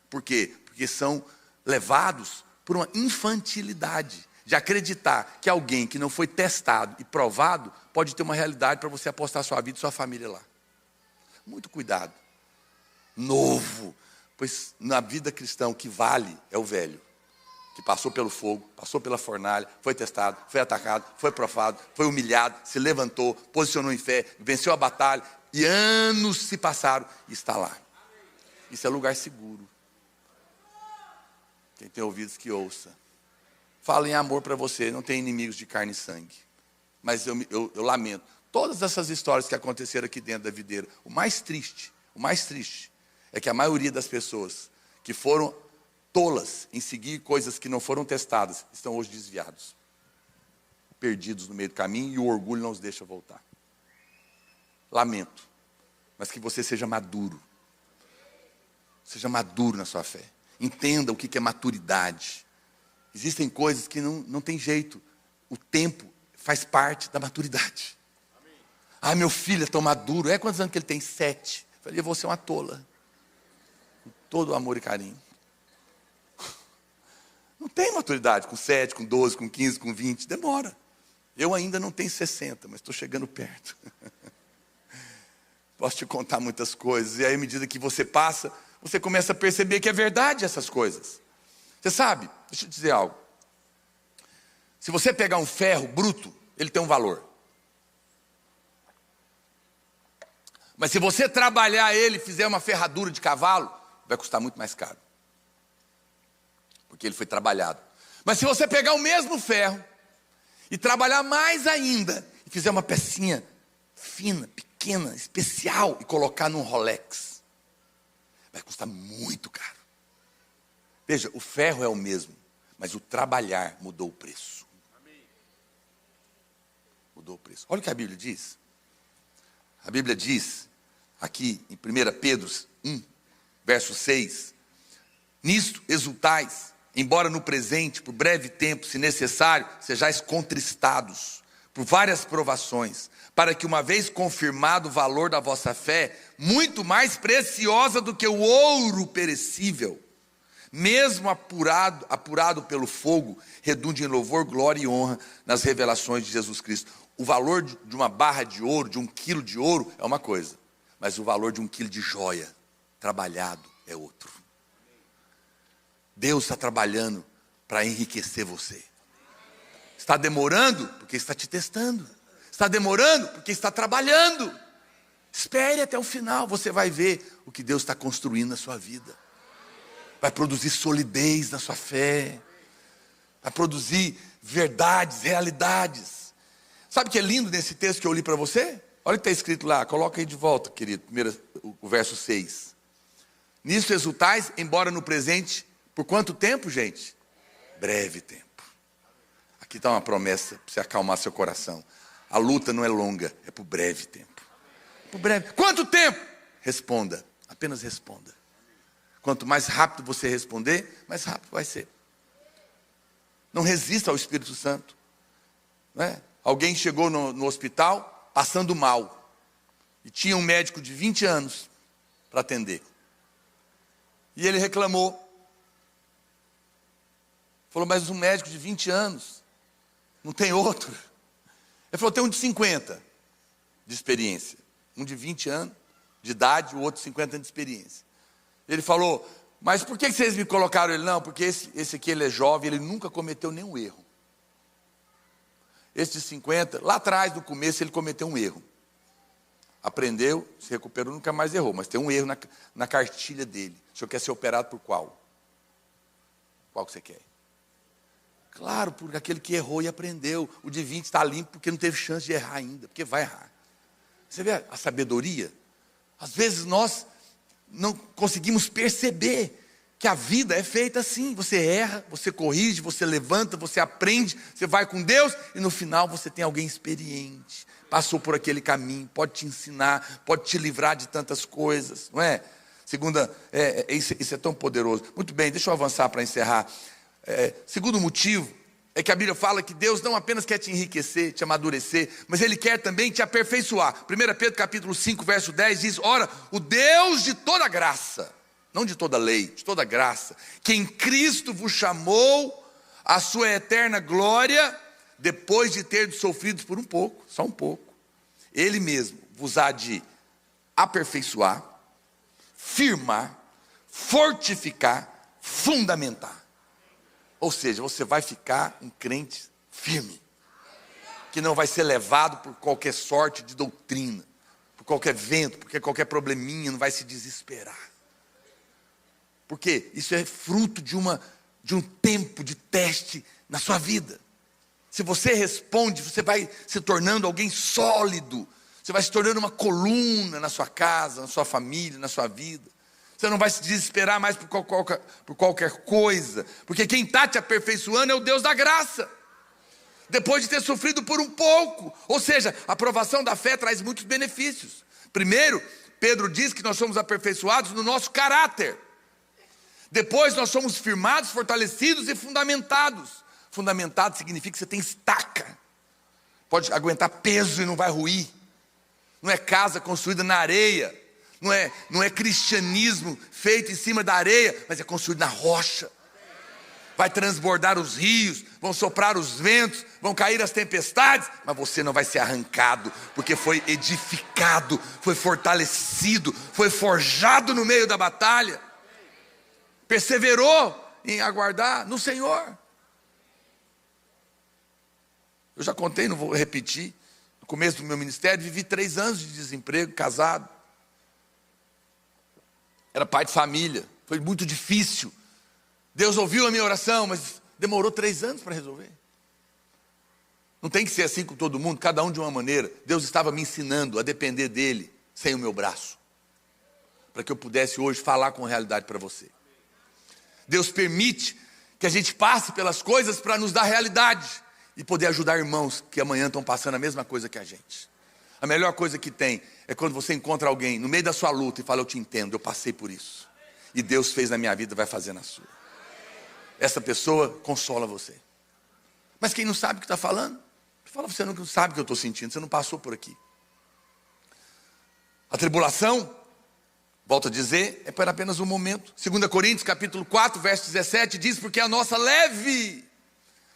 Por quê? Porque são levados por uma infantilidade de acreditar que alguém que não foi testado e provado pode ter uma realidade para você apostar sua vida e sua família lá. Muito cuidado. Novo, pois na vida cristã o que vale é o velho, que passou pelo fogo, passou pela fornalha, foi testado, foi atacado, foi provado, foi humilhado, se levantou, posicionou em fé, venceu a batalha, e anos se passaram e está lá. Isso é lugar seguro. Quem tem ouvidos que ouça. Falo em amor para você, não tem inimigos de carne e sangue. Mas eu lamento. Todas essas histórias que aconteceram aqui dentro da videira, o mais triste é que a maioria das pessoas que foram tolas em seguir coisas que não foram testadas, estão hoje desviados. Perdidos no meio do caminho, e o orgulho não os deixa voltar. Lamento. Mas que você seja maduro. Seja maduro na sua fé. Entenda o que é maturidade. Existem coisas que não tem jeito. O tempo faz parte da maturidade. Ah, meu filho é tão maduro. Quantos anos que ele tem? 7. Eu falei, eu vou ser uma tola. Com todo amor e carinho. Não tem maturidade com 7, com 12, com 15, com 20. Demora. Eu ainda não tenho 60, mas estou chegando perto. Posso te contar muitas coisas. E aí, à medida que você passa, você começa a perceber que é verdade essas coisas. Você sabe, deixa eu te dizer algo. Se você pegar um ferro bruto, ele tem um valor. Mas se você trabalhar ele e fizer uma ferradura de cavalo, vai custar muito mais caro. Porque ele foi trabalhado. Mas se você pegar o mesmo ferro e trabalhar mais ainda, e fizer uma pecinha fina, pequena, especial, e colocar num Rolex, vai custar muito caro. Veja, o ferro é o mesmo, mas o trabalhar mudou o preço. Mudou o preço. Olha o que a Bíblia diz. A Bíblia diz, aqui em 1 Pedro 1, verso 6, nisto exultais, embora no presente, por breve tempo, se necessário, sejais contristados por várias provações, para que, uma vez confirmado o valor da vossa fé, muito mais preciosa do que o ouro perecível, mesmo apurado pelo fogo, redunde em louvor, glória e honra nas revelações de Jesus Cristo. O valor de uma barra de ouro, de 1 quilo de ouro, é uma coisa, mas o valor de 1 quilo de joia trabalhado é outro. Deus está trabalhando para enriquecer você. Está demorando porque está te testando. Está demorando porque está trabalhando. Espere até o final, você vai ver o que Deus está construindo na sua vida. Vai produzir solidez na sua fé. Vai produzir verdades, realidades. Sabe o que é lindo nesse texto que eu li para você? Olha o que está escrito lá, coloca aí de volta, querido, o verso 6. Nisso exultais, embora no presente, por quanto tempo, gente? Breve tempo. Aqui está uma promessa para você acalmar seu coração. A luta não é longa, é por breve tempo. Por breve. Quanto tempo? Responda, apenas responda. Quanto mais rápido você responder, mais rápido vai ser. Não resista ao Espírito Santo. Não é? Alguém chegou no hospital passando mal. E tinha um médico de 20 anos para atender. E ele reclamou. Falou, mas um médico de 20 anos, não tem outro. Ele falou, tem um de 50 de experiência. Um de 20 anos de idade, o outro de 50 anos de experiência. Ele falou, mas por que vocês me colocaram ele? Não, porque esse aqui ele é jovem, ele nunca cometeu nenhum erro. Esse de 50, lá atrás, no começo, ele cometeu um erro. Aprendeu, se recuperou, nunca mais errou. Mas tem um erro na cartilha dele. O senhor quer ser operado por qual? Qual que você quer? Claro, por aquele que errou e aprendeu. O de 20 está limpo porque não teve chance de errar ainda. Porque vai errar. Você vê a sabedoria? Às vezes nós não conseguimos perceber que a vida é feita assim. Você erra, você corrige, você levanta, você aprende, você vai com Deus e no final você tem alguém experiente. Passou por aquele caminho, pode te ensinar, pode te livrar de tantas coisas, não é? Segunda, isso é tão poderoso. Muito bem, deixa eu avançar para encerrar. Segundo motivo é que a Bíblia fala que Deus não apenas quer te enriquecer, te amadurecer, mas Ele quer também te aperfeiçoar. 1 Pedro capítulo 5, verso 10 diz, ora, o Deus de toda graça, não de toda lei, de toda graça, que em Cristo vos chamou à sua eterna glória, depois de ter sofrido por um pouco, só um pouco, Ele mesmo vos há de aperfeiçoar, firmar, fortificar, fundamentar. Ou seja, você vai ficar um crente firme, que não vai ser levado por qualquer sorte de doutrina, por qualquer vento, por qualquer probleminha, não vai se desesperar. Porque isso é fruto de um tempo de teste na sua vida. Se você responde, você vai se tornando alguém sólido, você vai se tornando uma coluna na sua casa, na sua família, na sua vida. Você não vai se desesperar mais por qualquer coisa, porque quem está te aperfeiçoando é o Deus da graça. Depois de ter sofrido por um pouco, ou seja, a aprovação da fé traz muitos benefícios. Primeiro, Pedro diz que nós somos aperfeiçoados no nosso caráter. Depois nós somos firmados, fortalecidos e fundamentados. Fundamentado significa que você tem estaca. Pode aguentar peso e não vai ruir. Não é casa construída na areia. Não é cristianismo feito em cima da areia, mas é construído na rocha. Vai transbordar os rios, vão soprar os ventos, vão cair as tempestades, mas você não vai ser arrancado, porque foi edificado, foi fortalecido, foi forjado no meio da batalha. Perseverou em aguardar no Senhor. Eu já contei, não vou repetir. No começo do meu ministério, vivi 3 anos de desemprego, casado. Era pai de família, foi muito difícil. Deus ouviu a minha oração, mas demorou 3 anos para resolver. Não tem que ser assim com todo mundo, cada um de uma maneira. Deus estava me ensinando a depender dEle, sem o meu braço. Para que eu pudesse hoje falar com realidade para você. Deus permite que a gente passe pelas coisas para nos dar realidade. E poder ajudar irmãos que amanhã estão passando a mesma coisa que a gente. A melhor coisa que tem é quando você encontra alguém no meio da sua luta e fala, eu te entendo, eu passei por isso. E Deus fez na minha vida, vai fazer na sua. Essa pessoa consola você. Mas quem não sabe o que está falando, fala, você não sabe o que eu estou sentindo, você não passou por aqui. A tribulação Volto a dizer, é para apenas um momento. 2 Coríntios capítulo 4, verso 17 diz, porque a nossa leve,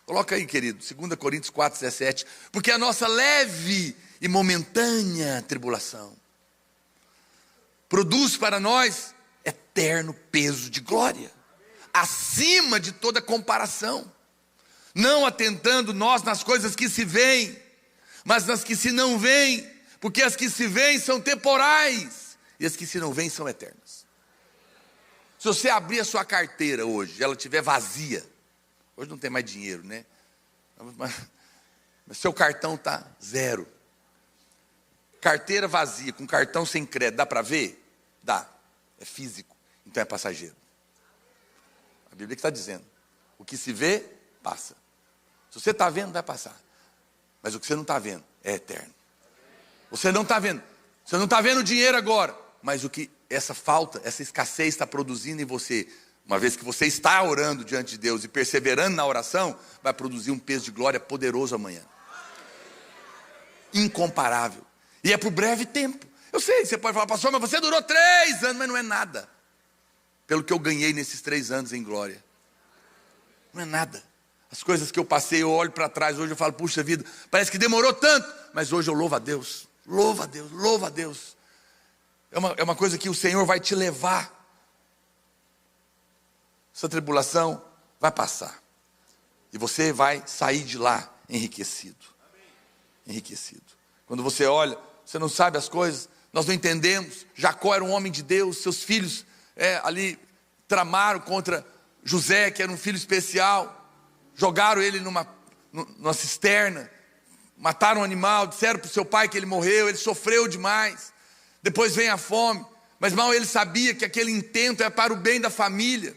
coloca aí querido, 2 Coríntios 4, 17, porque a nossa leve e momentânea tribulação produz para nós eterno peso de glória, acima de toda comparação, não atentando nós nas coisas que se veem, mas nas que se não veem, porque as que se veem são temporais, e as que se não veem são eternas. Se você abrir a sua carteira hoje, ela estiver vazia, hoje não tem mais dinheiro, né? Mas seu cartão está zero. Carteira vazia, com cartão sem crédito, dá para ver? Dá, é físico, então é passageiro. A Bíblia que está dizendo, o que se vê, passa. Se você está vendo, vai passar. Mas o que você não está vendo, é eterno. Você não está vendo o dinheiro agora, mas o que essa falta, essa escassez está produzindo em você, uma vez que você está orando diante de Deus e perseverando na oração, vai produzir um peso de glória poderoso amanhã. Incomparável. E é por breve tempo. Eu sei, você pode falar, pastor, mas você durou 3 anos, mas não é nada. Pelo que eu ganhei nesses 3 anos em glória. Não é nada. As coisas que eu passei, eu olho para trás, hoje eu falo, puxa vida, parece que demorou tanto, mas hoje eu louvo a Deus. Louva a Deus, louva a Deus. É uma coisa que o Senhor vai te levar. Essa tribulação vai passar. E você vai sair de lá enriquecido. Enriquecido. Quando você olha, você não sabe as coisas, nós não entendemos. Jacó era um homem de Deus, seus filhos ali tramaram contra José, que era um filho especial. Jogaram ele numa cisterna. Mataram um animal, disseram para o seu pai que ele morreu, ele sofreu demais. Depois vem a fome, mas mal ele sabia que aquele intento é para o bem da família,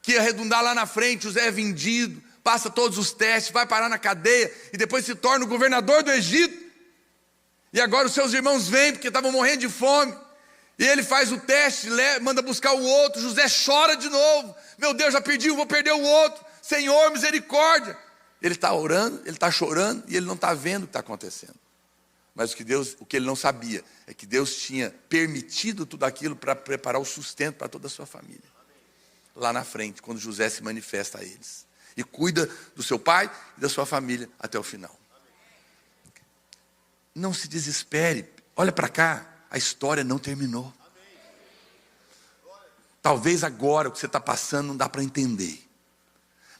que ia redundar lá na frente. José é vendido, passa todos os testes, vai parar na cadeia e depois se torna o governador do Egito. E agora os seus irmãos vêm porque estavam morrendo de fome, e ele faz o teste, manda buscar o outro. José chora de novo, meu Deus, já perdi, vou perder o outro, Senhor, misericórdia. Ele está orando, ele está chorando e ele não está vendo o que está acontecendo. Mas o que ele não sabia é que Deus tinha permitido tudo aquilo para preparar o sustento para toda a sua família. Lá na frente, quando José se manifesta a eles. E cuida do seu pai e da sua família até o final. Não se desespere. Olha para cá, a história não terminou. Talvez agora o que você está passando não dá para entender.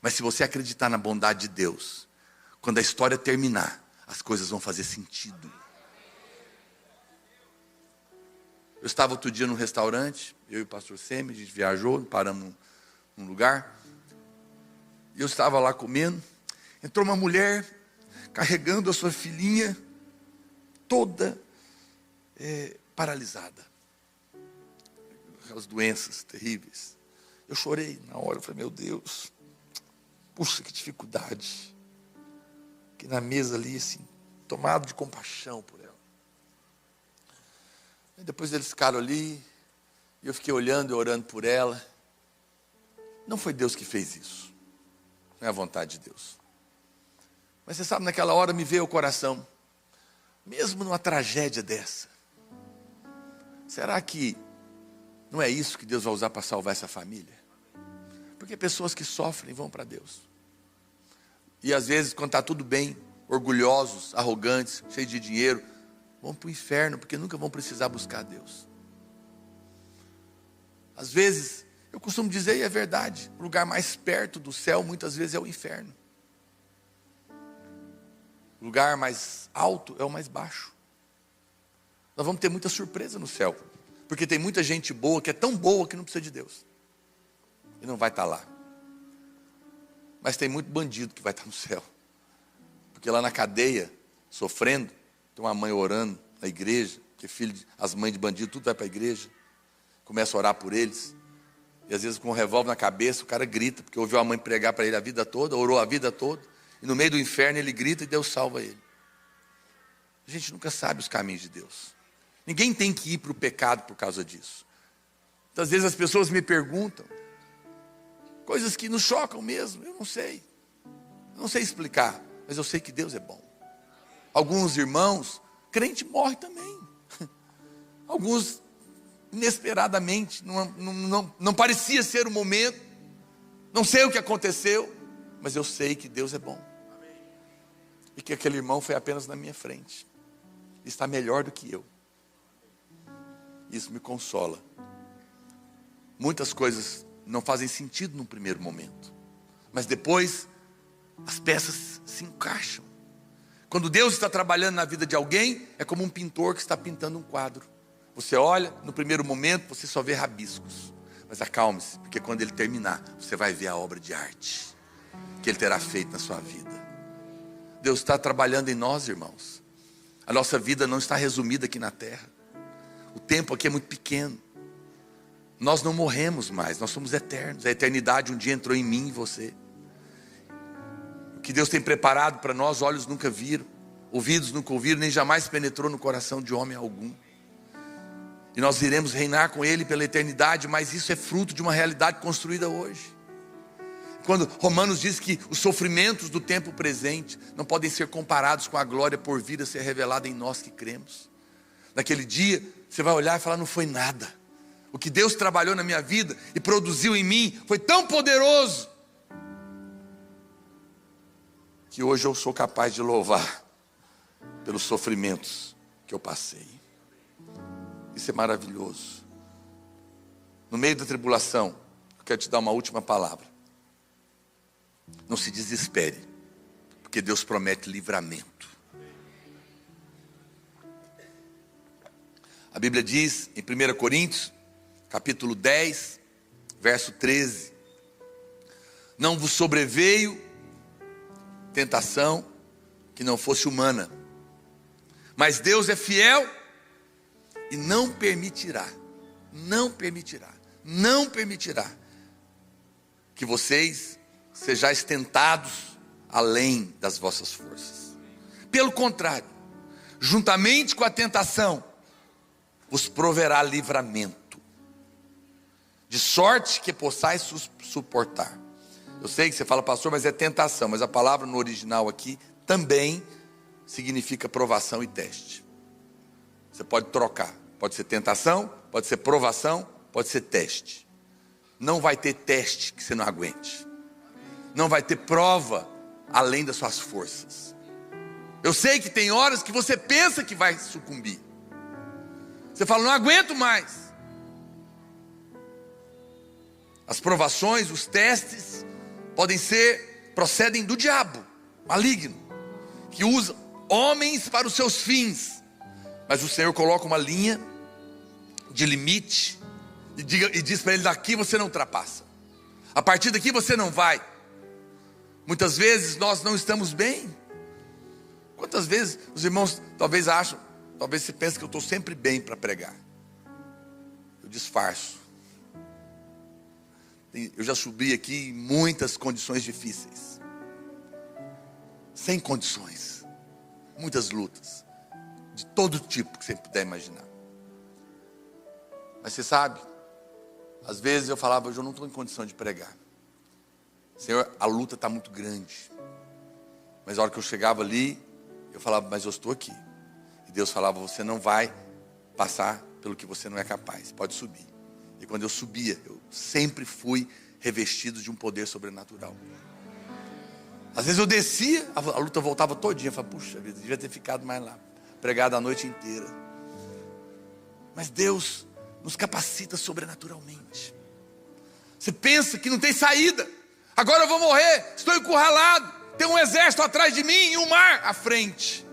Mas se você acreditar na bondade de Deus, quando a história terminar, as coisas vão fazer sentido. Eu estava outro dia num restaurante, eu e o pastor Semi, a gente viajou, paramos num lugar. E eu estava lá comendo, entrou uma mulher carregando a sua filhinha, toda paralisada. Aquelas doenças terríveis. Eu chorei na hora, eu falei, meu Deus, puxa, que dificuldade. Que na mesa ali, assim, tomado de compaixão por ela. E depois eles ficaram ali, e eu fiquei olhando e orando por ela. Não foi Deus que fez isso. Não é a vontade de Deus. Mas você sabe, naquela hora me veio o coração, mesmo numa tragédia dessa, será que não é isso que Deus vai usar para salvar essa família? Porque pessoas que sofrem vão para Deus. E às vezes, quando está tudo bem, orgulhosos, arrogantes, cheios de dinheiro, vão para o inferno, porque nunca vão precisar buscar Deus. Às vezes, eu costumo dizer, e é verdade, o lugar mais perto do céu, muitas vezes, é o inferno. O lugar mais alto é o mais baixo. Nós vamos ter muita surpresa no céu, porque tem muita gente boa, que é tão boa que não precisa de Deus. E não vai estar lá. Mas tem muito bandido que vai estar no céu. Porque lá na cadeia, sofrendo, tem uma mãe orando na igreja, que as mães de bandido, tudo vai para a igreja. Começa a orar por eles. E às vezes com um revólver na cabeça, o cara grita, porque ouviu a mãe pregar para ele a vida toda, orou a vida toda. E no meio do inferno ele grita e Deus salva ele. A gente nunca sabe os caminhos de Deus. Ninguém tem que ir para o pecado por causa disso. Então, às vezes as pessoas me perguntam, coisas que nos chocam mesmo, eu não sei. Eu não sei explicar, mas eu sei que Deus é bom. Alguns irmãos, crente morre também. Alguns inesperadamente, não parecia ser o momento, não sei o que aconteceu, mas eu sei que Deus é bom. E que aquele irmão foi apenas na minha frente, está melhor do que eu. Isso me consola. Muitas coisas não fazem sentido no primeiro momento, mas depois as peças se encaixam. Quando Deus está trabalhando na vida de alguém, é como um pintor que está pintando um quadro. Você olha, no primeiro momento você só vê rabiscos, mas acalme-se, porque quando ele terminar, você vai ver a obra de arte que ele terá feito na sua vida. Deus está trabalhando em nós, irmãos. A nossa vida não está resumida aqui na terra. O tempo aqui é muito pequeno. Nós não morremos mais, nós somos eternos. A eternidade um dia entrou em mim e você. O que Deus tem preparado para nós, olhos nunca viram, ouvidos nunca ouviram, nem jamais penetrou no coração de homem algum. E nós iremos reinar com Ele pela eternidade, mas isso é fruto de uma realidade construída hoje. Quando Romanos diz que os sofrimentos do tempo presente não podem ser comparados com a glória por vir a ser revelada em nós que cremos. Naquele dia, você vai olhar e falar, não foi nada. O que Deus trabalhou na minha vida e produziu em mim foi tão poderoso, que hoje eu sou capaz de louvar pelos sofrimentos que eu passei. Isso é maravilhoso. No meio da tribulação, eu quero te dar uma última palavra. Não se desespere, porque Deus promete livramento. A Bíblia diz em 1 Coríntios, capítulo 10, verso 13: não vos sobreveio tentação que não fosse humana, mas Deus é fiel e não permitirá que vocês sejais tentados além das vossas forças. Pelo contrário, juntamente com a tentação, vos proverá livramento, de sorte que possais suportar. Eu sei que você fala, pastor, mas é tentação, mas a palavra no original aqui também significa provação e teste. Você pode trocar, pode ser tentação, pode ser provação, pode ser teste. Não vai ter teste que você não aguente. Não vai ter prova além das suas forças. Eu sei que tem horas que você pensa que vai sucumbir. Você fala, não aguento mais. As provações, os testes procedem do diabo maligno, que usa homens para os seus fins. Mas o Senhor coloca uma linha de limite e diz para ele, daqui você não ultrapassa. A partir daqui você não vai. Muitas vezes nós não estamos bem. Quantas vezes os irmãos talvez você pense que eu estou sempre bem para pregar. Eu disfarço. Eu já subi aqui em muitas condições difíceis. Sem condições. Muitas lutas. De todo tipo que você puder imaginar. Mas você sabe, às vezes eu falava, hoje eu não estou em condição de pregar. Senhor, a luta está muito grande. Mas a hora que eu chegava ali, eu falava, mas eu estou aqui. E Deus falava, você não vai passar pelo que você não é capaz, pode subir. E quando eu subia, eu sempre fui revestido de um poder sobrenatural. Às vezes eu descia, a luta voltava todinha. Eu falava, puxa vida, devia ter ficado mais lá, pregado a noite inteira. Mas Deus nos capacita sobrenaturalmente. Você pensa que não tem saída. Agora eu vou morrer, estou encurralado, tem um exército atrás de mim e um mar à frente.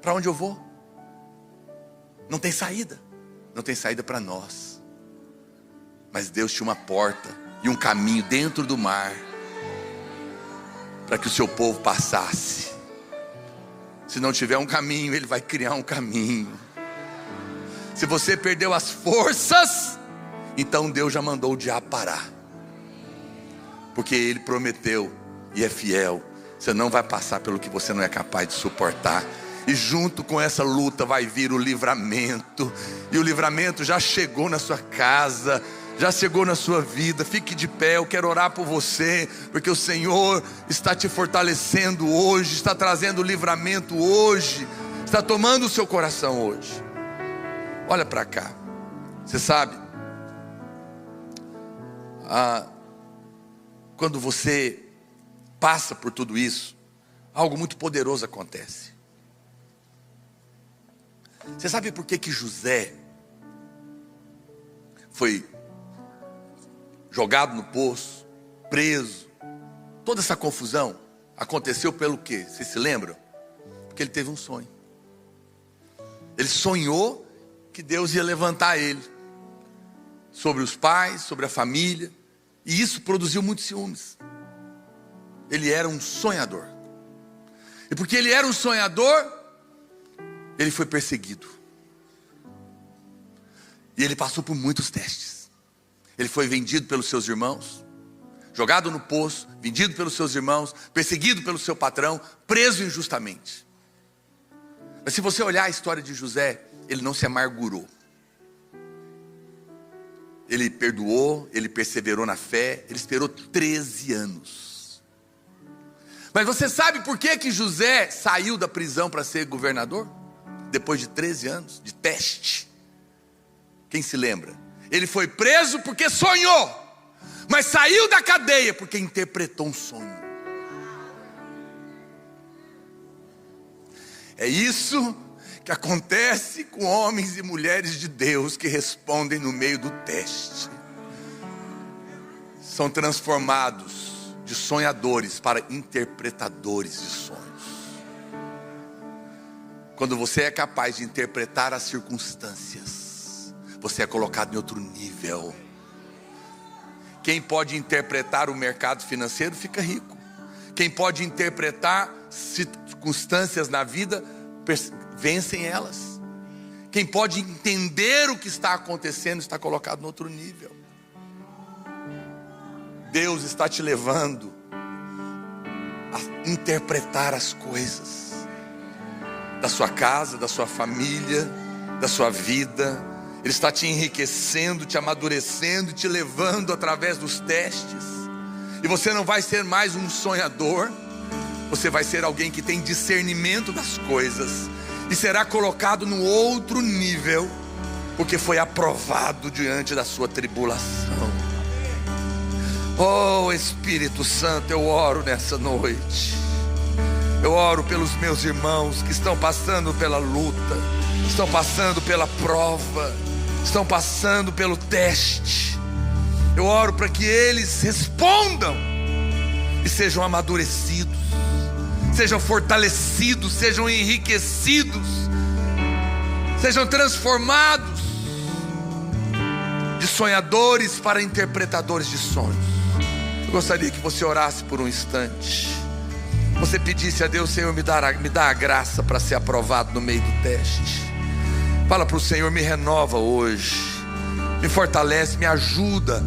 Para onde eu vou? Não tem saída. Não tem saída para nós. Mas Deus tinha uma porta e um caminho dentro do mar para que o seu povo passasse. Se não tiver um caminho, Ele vai criar um caminho. Se você perdeu as forças, então Deus já mandou o diabo parar. Porque Ele prometeu e é fiel. Você não vai passar pelo que você não é capaz de suportar. E junto com essa luta vai vir o livramento. E o livramento já chegou na sua casa, já chegou na sua vida. Fique de pé, eu quero orar por você, porque o Senhor está te fortalecendo hoje, está trazendo livramento hoje, está tomando o seu coração hoje. Olha para cá. Você sabe, quando você passa por tudo isso, algo muito poderoso acontece. Você sabe por que José foi jogado no poço, preso? Toda essa confusão aconteceu pelo quê? Vocês se lembram? Porque ele teve um sonho. Ele sonhou que Deus ia levantar ele sobre os pais, sobre a família, e isso produziu muitos ciúmes. Ele era um sonhador. E porque ele era um sonhador, ele foi perseguido. E ele passou por muitos testes. Ele foi vendido pelos seus irmãos, jogado no poço, vendido pelos seus irmãos, perseguido pelo seu patrão, preso injustamente. Mas se você olhar a história de José, ele não se amargurou. Ele perdoou, ele perseverou na fé, ele esperou 13 anos. Mas você sabe por que José saiu da prisão para ser governador? Depois de 13 anos de teste. Quem se lembra? Ele foi preso porque sonhou, mas saiu da cadeia porque interpretou um sonho. É isso que acontece com homens e mulheres de Deus que respondem no meio do teste. São transformados de sonhadores para interpretadores de sonhos. Quando você é capaz de interpretar as circunstâncias, você é colocado em outro nível. Quem pode interpretar o mercado financeiro fica rico. Quem pode interpretar circunstâncias na vida, vencem elas. Quem pode entender o que está acontecendo está colocado em outro nível. Deus está te levando a interpretar as coisas da sua casa, da sua família, da sua vida. Ele está te enriquecendo, te amadurecendo, te levando através dos testes. E você não vai ser mais um sonhador, você vai ser alguém que tem discernimento das coisas e será colocado no outro nível, porque foi aprovado diante da sua tribulação. Oh Espírito Santo, eu oro nessa noite. Eu oro pelos meus irmãos que estão passando pela luta, estão passando pela prova, estão passando pelo teste. Eu oro para que eles respondam e sejam amadurecidos, sejam fortalecidos, sejam enriquecidos, sejam transformados de sonhadores para interpretadores de sonhos. Eu gostaria que você orasse por um instante. Você pedisse a Deus: Senhor, me dá a graça para ser aprovado no meio do teste. Fala para o Senhor: me renova hoje, me fortalece, me ajuda